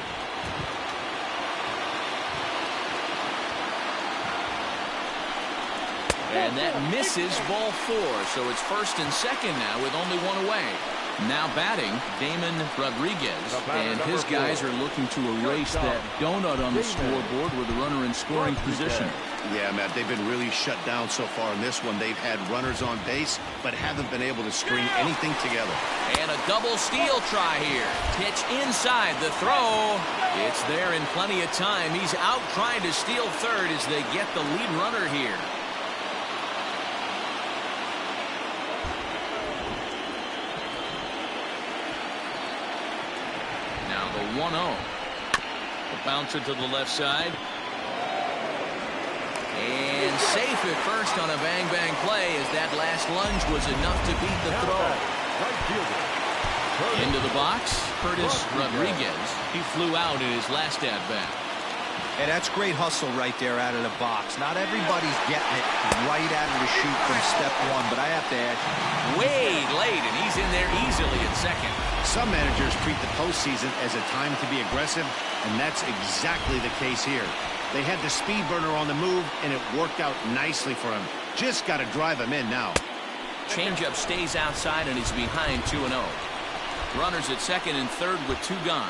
And that misses, ball 4. So it's 1st and 2nd now with only 1 away. Now batting, Damon Rodriguez. And his guys are looking to erase that donut on the scoreboard with a runner in scoring position. Yeah, Matt, they've been really shut down so far in this one. They've had runners on base, but haven't been able to string anything together. And a double steal try here. Pitch inside the throw. It's there in plenty of time. He's out trying to steal third as they get the lead runner here. Now the 1-0. The bouncer to the left side. And safe at first on a bang-bang play as that last lunge was enough to beat the throw. Into the box, Curtis Rodriguez. He flew out in his last at-bat. And that's great hustle right there out of the box. Not everybody's getting it right out of the chute from step 1, but I have to add, way late, and he's in there easily at second. Some managers treat the postseason as a time to be aggressive, and that's exactly the case here. They had the speed burner on the move, and it worked out nicely for him. Just got to drive him in now. Changeup stays outside, and he's behind 2-0. Runners at second and third with 2 gone.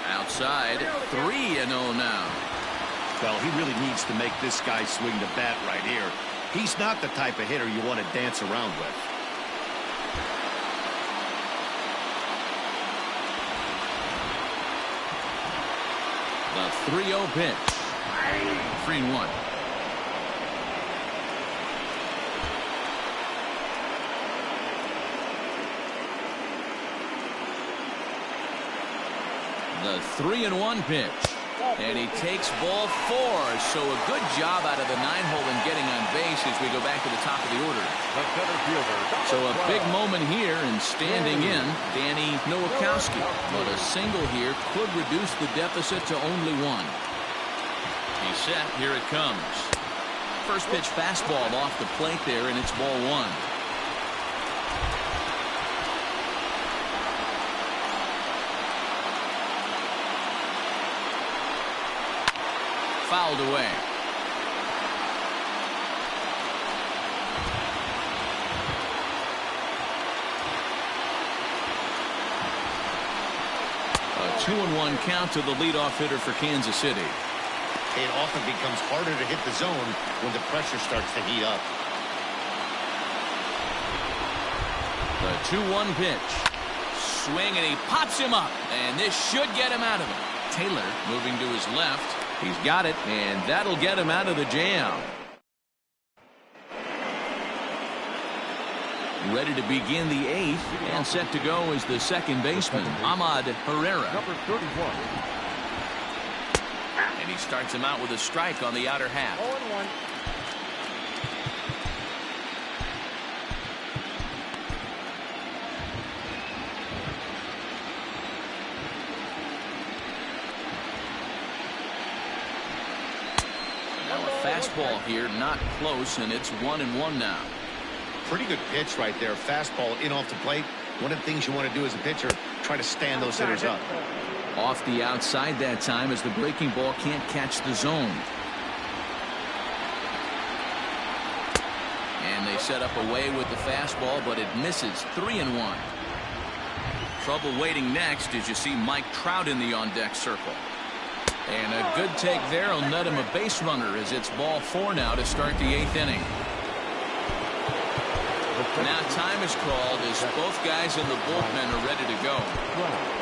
Outside, 3-0 now. Well, he really needs to make this guy swing the bat right here. He's not the type of hitter you want to dance around with. The 3-0 pitch. 3-1. The 3-1 pitch. And he takes ball 4. So a good job out of the 9-hole and getting on base as we go back to the top of the order. So a big moment here and standing in, Danny Nowakowski. But a single here could reduce the deficit to only 1. He's set. Here it comes. First pitch fastball off the plate there, and it's ball 1. Fouled away. A 2-1 count to the leadoff hitter for Kansas City. It often becomes harder to hit the zone when the pressure starts to heat up. The 2-1 pitch. Swing, and he pops him up. And this should get him out of it. Taylor moving to his left. He's got it, and that'll get him out of the jam. Ready to begin the 8th, and set to go is the second baseman, Ahmad Herrera. Number 31. And he starts him out with a strike on the outer half. 0-1. Fastball here, not close, and it's 1-1 now. Pretty good pitch right there. Fastball in off the plate. One of the things you want to do as a pitcher, try to stand those hitters up. Off the outside that time as the breaking ball can't catch the zone. And they set up away with the fastball, but it misses. 3-1. Trouble waiting next as you see Mike Trout in the on-deck circle. And a good take there will net him a base runner as it's ball 4 now to start the 8th inning. Now time is called as both guys in the bullpen are ready to go.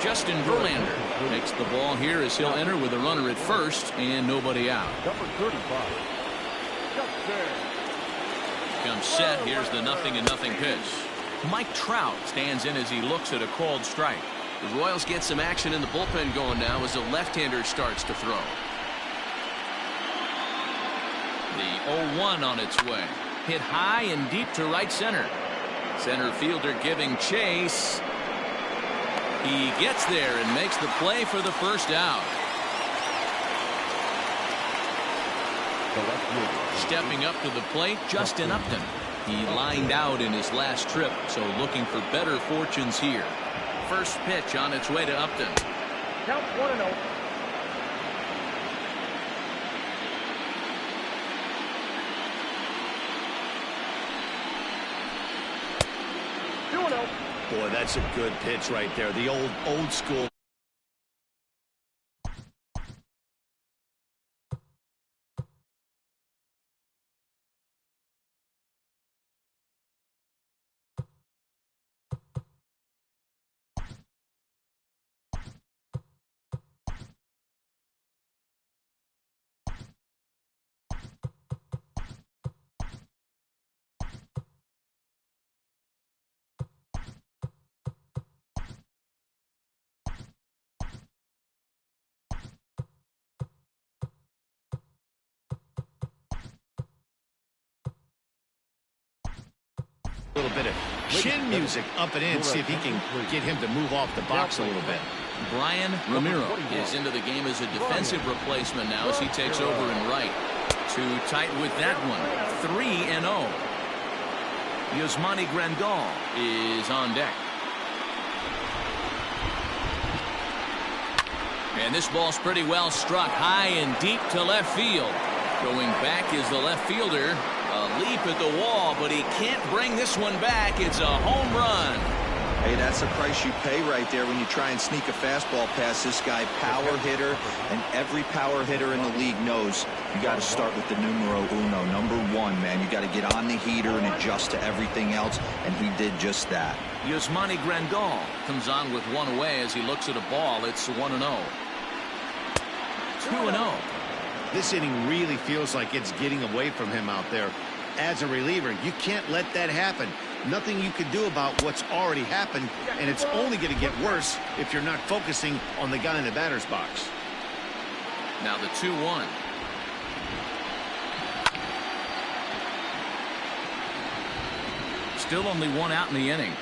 Justin Verlander takes the ball here as he'll enter with a runner at first and nobody out. Number 35. Comes set. Here's the 0-0 pitch. Mike Trout stands in as he looks at a called strike. The Royals get some action in the bullpen going now as a left-hander starts to throw. The 0-1 on its way. Hit high and deep to right center. Center fielder giving chase. He gets there and makes the play for the first out. Stepping up to the plate, Justin Upton. He lined out in his last trip, so looking for better fortunes here. First pitch on its way to Upton. Count 1-0. Boy, that's a good pitch right there. The old school. A little bit of chin music up and in. See if he can get him to move off the box a little bit. Brian Ramiro is into the game as a defensive replacement now as he takes over in right. Too tight with that one. 3-0. Yasmani Grandal is on deck. And this ball's pretty well struck high and deep to left field. Going back is the left fielder. A leap at the wall, but he can't bring this one back. It's a home run. Hey, that's the price you pay right there when you try and sneak a fastball past this guy. Power hitter, and every power hitter in the league knows you got to start with the numero uno, number one, man. You got to get on the heater and adjust to everything else, and he did just that. Yasmani Grandal comes on with one away as he looks at a ball. It's 1-0. 2-0. This inning really feels like it's getting away from him out there. As a reliever, you can't let that happen. Nothing you can do about what's already happened, and it's only going to get worse if you're not focusing on the guy in the batter's box. Now the 2-1. Still only one out in the inning.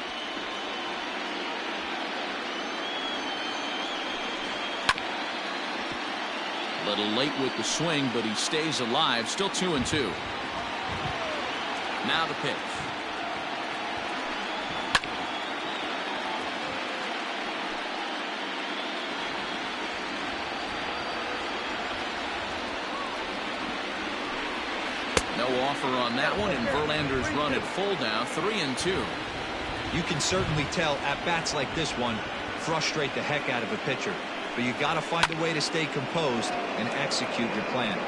A little late with the swing, but he stays alive. Still 2-2. Now the pitch. No offer on that one, and Verlander's run at full now, 3-2. You can certainly tell at bats like this one frustrate the heck out of a pitcher. But you got to find a way to stay composed and execute your plan.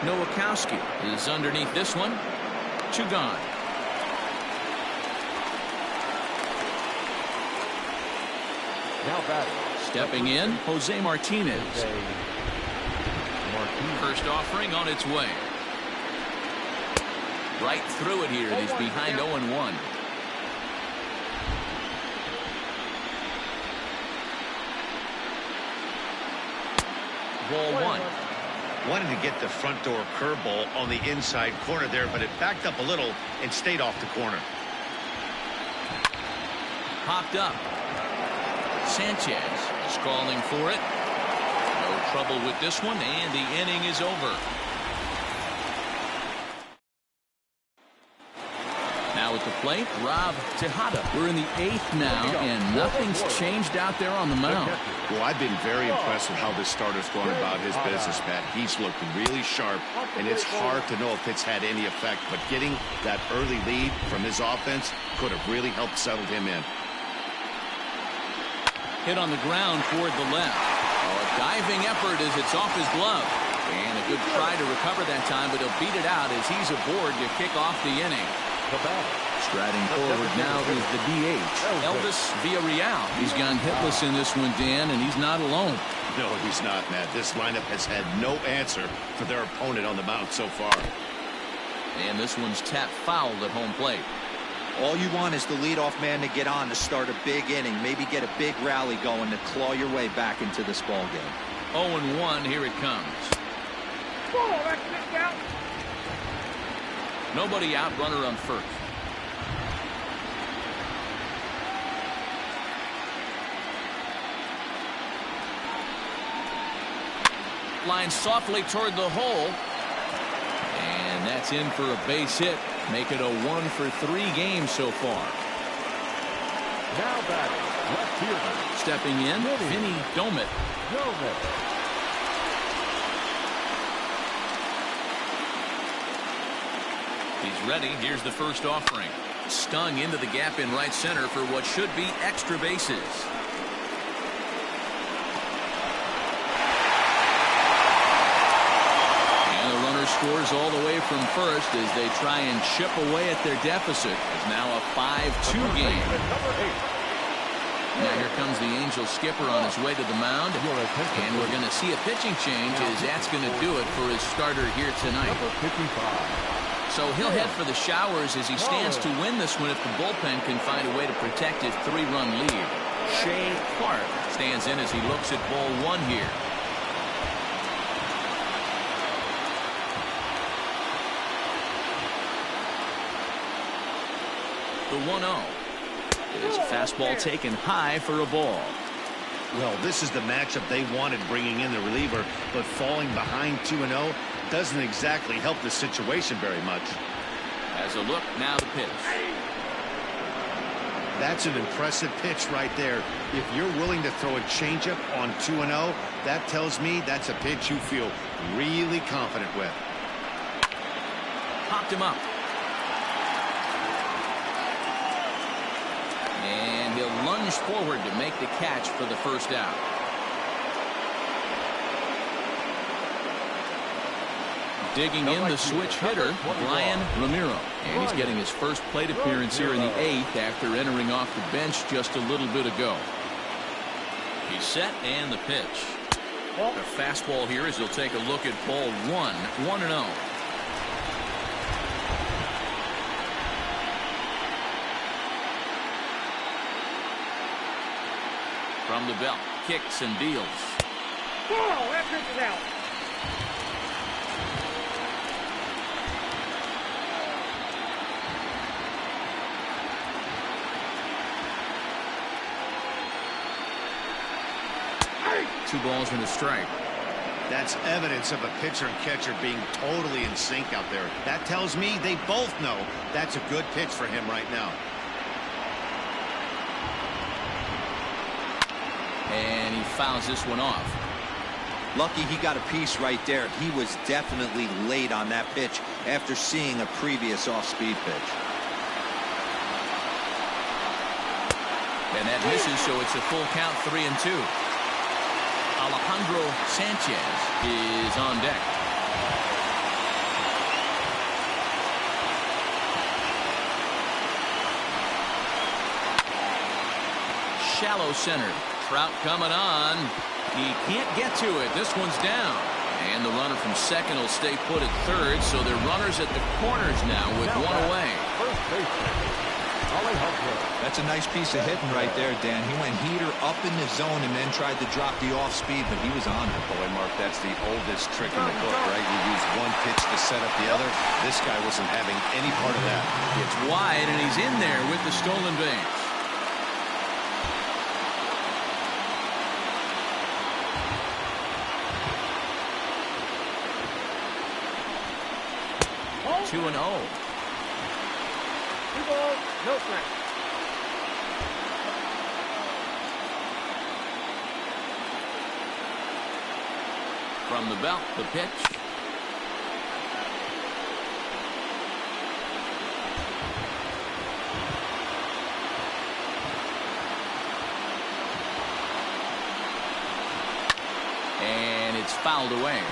Nowakowski is underneath this one. 2 gone. Now batting. Stepping in, Jose Martinez. First offering on its way. Right through it here. He's behind 0-1. Ball 1. Wanted to get the front door curveball on the inside corner there, but it backed up a little and stayed off the corner. Popped up. Sanchez is calling for it. No trouble with this one, and the inning is over. Now at the plate, Rob Tejada. We're in the 8th now, and nothing's changed out there on the mound. Well, I've been very impressed with how this starter's gone about his business, Pat. He's looked really sharp, and it's hard to know if it's had any effect, but getting that early lead from his offense could have really helped settle him in. Hit on the ground toward the left. Oh, a diving effort as it's off his glove. And a good try to recover that time, but he'll beat it out as he's aboard to kick off the inning. Striding forward now is the DH, Elvis Villarreal. He's gone hitless in this one, Dan, and he's not alone. No, he's not, Matt. This lineup has had no answer for their opponent on the mound so far. And this one's tapped foul at home plate. All you want is the leadoff man to get on to start a big inning, maybe get a big rally going to claw your way back into this ball game. 0-1, here it comes. Nobody out, runner on first. Line softly toward the hole. And that's in for a base hit. Make it a 1-for-3 game so far. Now batting, left fielder. Stepping in, Vinny Domit. He's ready. Here's the first offering. Stung into the gap in right center for what should be extra bases. Scores all the way from first as they try and chip away at their deficit. It's now a 5-2 game. Now here comes the Angels skipper on his way to the mound. And we're going to see a pitching change as that's going to do it for his starter here tonight. So he'll head for the showers as he stands to win this one if the bullpen can find a way to protect his 3-run lead. Shea Clark stands in as he looks at ball 1 here. The 1-0. It's a fastball taken high for a ball. Well, this is the matchup they wanted, bringing in the reliever, but falling behind 2-0 doesn't exactly help the situation very much. As a look, now the pitch. That's an impressive pitch right there. If you're willing to throw a changeup on 2-0, that tells me that's a pitch you feel really confident with. Popped him up. And he'll lunge forward to make the catch for the first out. Digging in the switch hitter, Brian Ramiro. And he's getting his first plate appearance here in the 8th after entering off the bench just a little bit ago. He's set and the pitch. The fastball here as he'll take a look at ball 1, 1-0. From the belt, kicks and deals. Whoa, that pitch is out. Two balls and a strike. That's evidence of a pitcher and catcher being totally in sync out there. That tells me they both know that's a good pitch for him right now. And he fouls this one off. Lucky he got a piece right there. He was definitely late on that pitch after seeing a previous off-speed pitch. And that misses, so it's a full count, 3-2. Alejandro Sanchez is on deck. Shallow center. Trout coming on. He can't get to it. This one's down. And the runner from second will stay put at third, so they're runners at the corners now with one away. That's a nice piece of hitting right there, Dan. He went heater up in the zone and then tried to drop the off speed, but he was on it. Boy, Mark, that's the oldest trick in the book, right? You use one pitch to set up the other. This guy wasn't having any part of that. It's wide, and he's in there with the stolen base. Oh. 2-0. 2 balls, no strikes. From the belt, the pitch. And it's fouled away.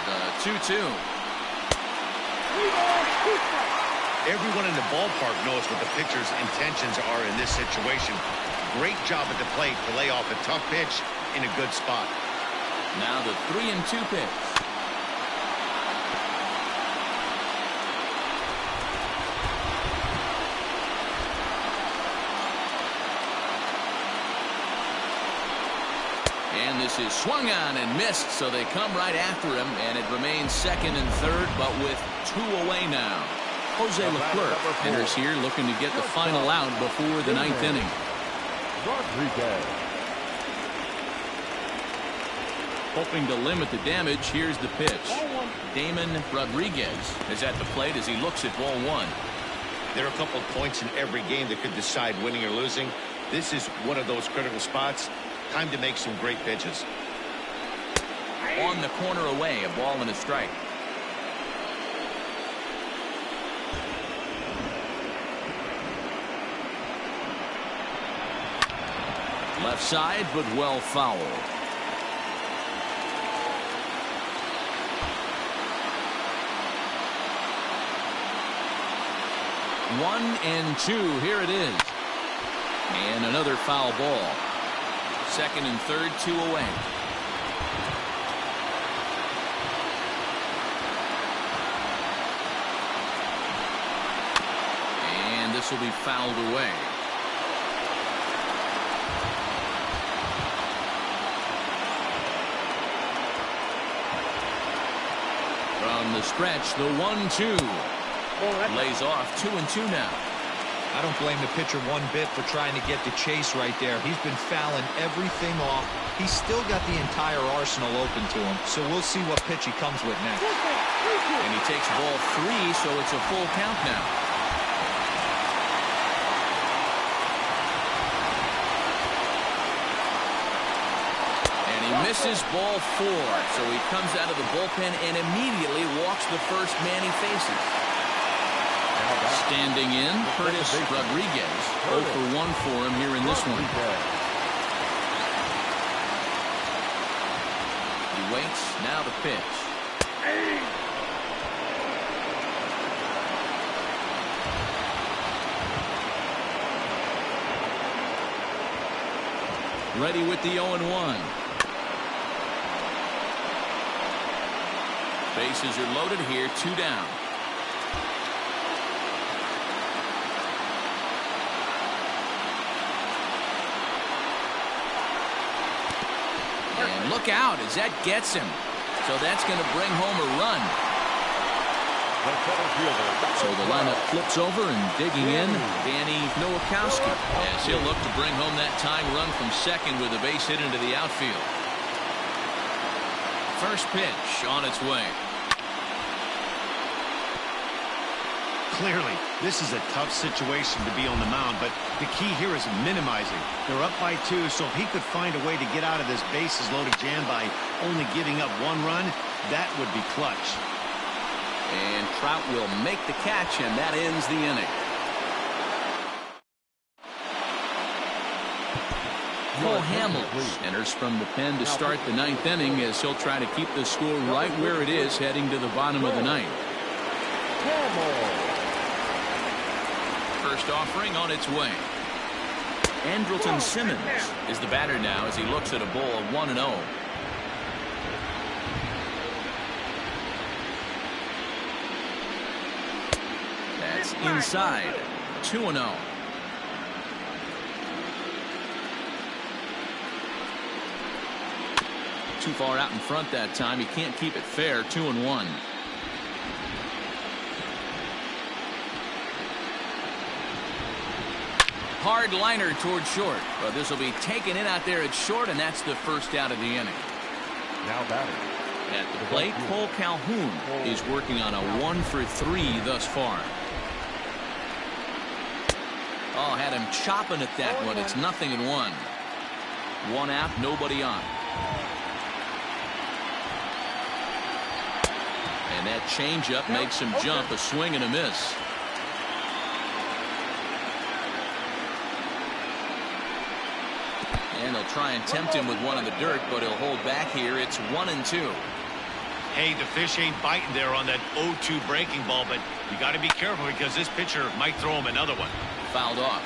The 2-2. Everyone in the ballpark knows what the pitcher's intentions are in this situation. Great job at the plate to lay off a tough pitch in a good spot. Now the 3-2 pitch. And this is swung on and missed, so they come right after him, and it remains second and third, but with 2 away now. Jose Leclerc enters here looking to get the final out before the 9th inning. Rodriguez. Hoping to limit the damage, here's the pitch. Damon Rodriguez is at the plate as he looks at ball 1. There are a couple of points in every game that could decide winning or losing. This is one of those critical spots. Time to make some great pitches. On the corner away, a ball and a strike. Left side, but well fouled. 1-2. Here it is. And another foul ball. Second and third, 2 away. And this will be fouled away. From the stretch, the 1-2. Lays off 2-2 now. I don't blame the pitcher one bit for trying to get the chase right there. He's been fouling everything off. He's still got the entire arsenal open to him, so we'll see what pitch he comes with next. And he takes ball 3, so it's a full count now. And he misses ball 4, so he comes out of the bullpen and immediately walks the first man he faces. Standing in, Curtis Rodriguez. 0 for 1 for him here in this one. He waits, now the pitch. Ready with the 0-1. Bases are loaded here, 2 down. And look out as that gets him. So that's going to bring home a run. So the lineup flips over and digging in, Danny Nowakowski, as he'll look to bring home that tying run from second with a base hit into the outfield. First pitch on its way. Clearly, this is a tough situation to be on the mound, but the key here is minimizing. They're up by 2, so if he could find a way to get out of this bases-loaded jam by only giving up 1 run, that would be clutch. And Trout will make the catch, and that ends the inning. Cole Hamels enters from the pen to start the 9th inning as he'll try to keep the score right where it is heading to the bottom of the 9th. First offering on its way. Andrelton Simmons is the batter now as he looks at a ball of 1-0. That's inside. 2-0. Too far out in front that time. He can't keep it fair. 2-1. Hard liner toward short, but this will be taken in out there at short, and that's the first out of the inning. Now batting. At the plate, Cole Calhoun is working on a 1 for 3 thus far. Oh, had him chopping at that one. It's 0-1. 1 out, nobody on. And that changeup makes him jump, a swing and a miss. And they'll try and tempt him with one in the dirt, but he'll hold back here. It's 1-2. Hey, the fish ain't biting there on that 0-2 breaking ball, but you got to be careful because this pitcher might throw him another one. Fouled off.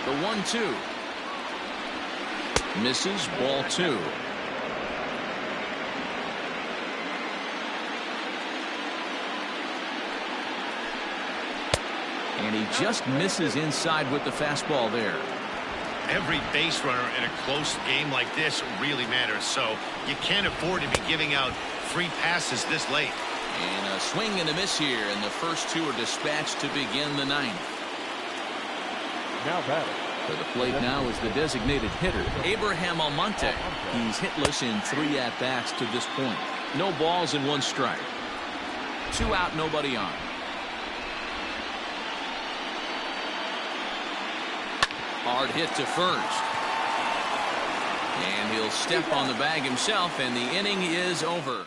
The 1-2. Misses, ball 2. And he just misses inside with the fastball there. Every base runner in a close game like this really matters, so you can't afford to be giving out free passes this late. And a swing and a miss here, and the first two are dispatched to begin the ninth. Now batting. To the plate now is the designated hitter, Abraham Almonte. He's hitless in 3 at-bats to this point. No balls and 1 strike. 2 out, nobody on. Hard hit to first. And he'll step on the bag himself, and the inning is over.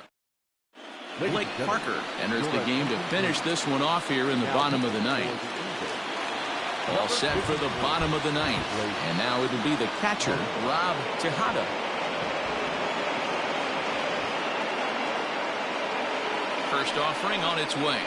Blake Parker enters the game to finish this one off here in the bottom of the ninth. All set for the bottom of the ninth. And now it'll be the catcher, Rob Tejada. First offering on its way.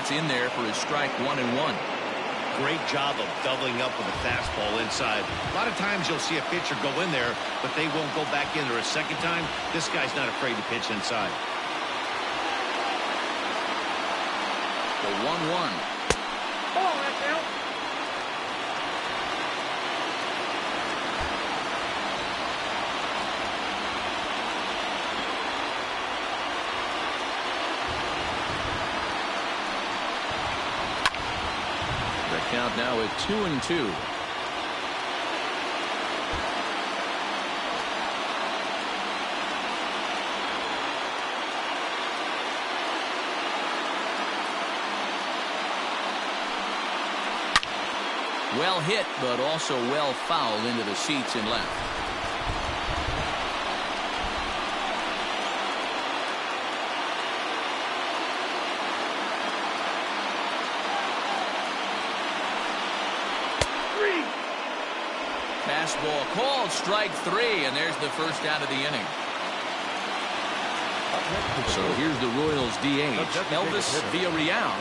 In there for his strike 1-1. Great job of doubling up with a fastball inside. A lot of times you'll see a pitcher go in there, but they won't go back in there a second time. This guy's not afraid to pitch inside. The 1-1. Oh, that's out. Count now at 2-2. Well hit, but also well fouled into the seats and left. Fastball called, strike 3, and there's the first out of the inning. So here's the Royals DH, Elvis Villarreal.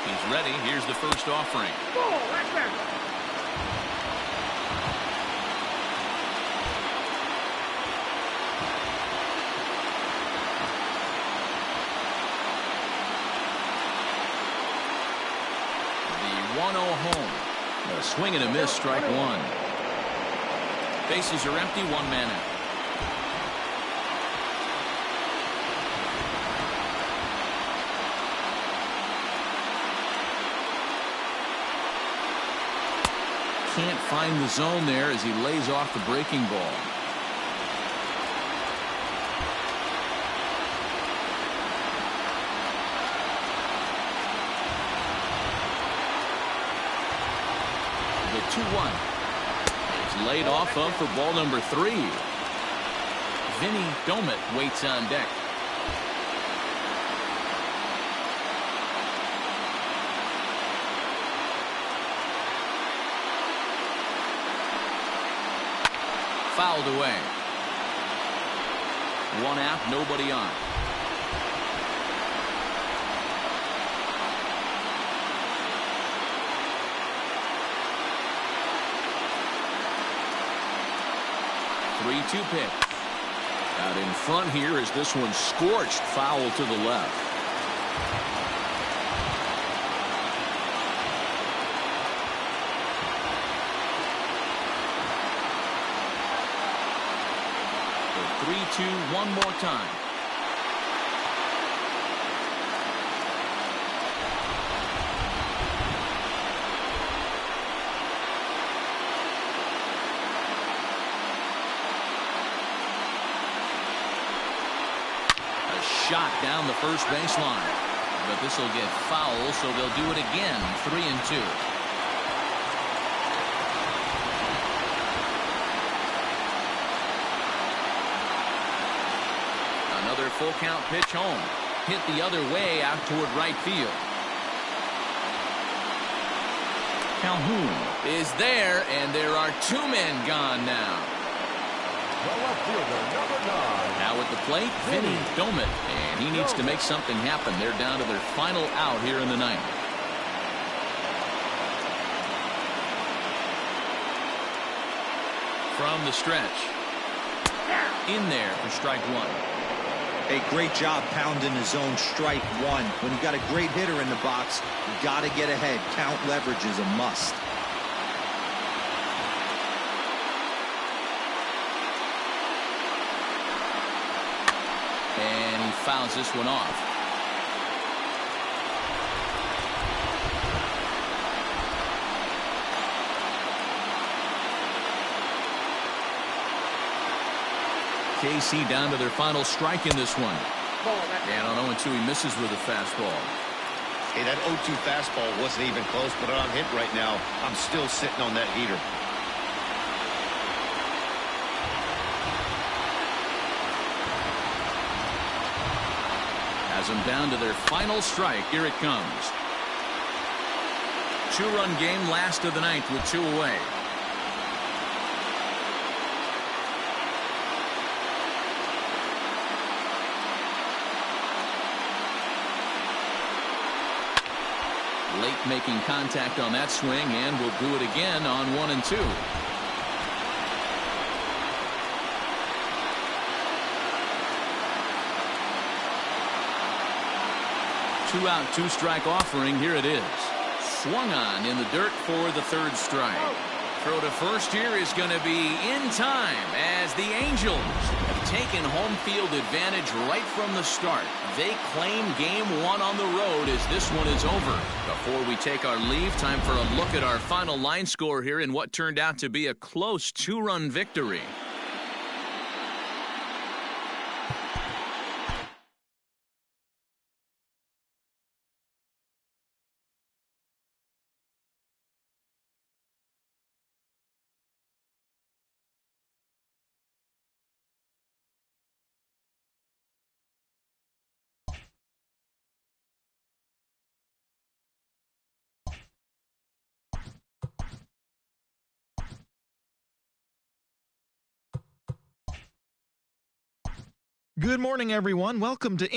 He's ready. Here's the first offering. Oh, that's out. The 1-0 home. A swing and a miss, strike 1. Bases are empty, 1 man out. Can't find the zone there as he lays off the breaking ball. The 2-1. It's laid off of for ball number 3. Vinny Domet waits on deck. Fouled away. 1 out, nobody on. The 3-2 pitch. Out in front here as this one scorched, foul to the left. The 3-2 one more time. Shot down the first baseline, but this will get foul, so they'll do it again. 3-2. Another full count pitch home, hit the other way out toward right field. Calhoun is there, and there are 2 men gone now. The left fielder, number 9. Now at the plate, Vinny Domet. And he needs to make something happen. They're down to their final out here in the ninth. From the stretch. In there for strike one. Hey, great job pounding his own strike one. When you got a great hitter in the box, you got to get ahead. Count leverage is a must. And he fouls this one off. KC down to their final strike in this one. And on 0-2, he misses with a fastball. Hey, that 0-2 fastball wasn't even close, but on hit right now, I'm still sitting on that heater. Has them down to their final strike. Here it comes. 2-run game, last of the ninth with 2 away. Late making contact on that swing, and will do it again on 1 and 2. 2 out, 2 strike offering. Here it is. Swung on in the dirt for the 3rd strike. Throw to first here is going to be in time as the Angels have taken home field advantage right from the start. They claim game 1 on the road as this one is over. Before we take our leave, time for a look at our final line score here in what turned out to be a close 2-run victory. Good morning, everyone. Welcome to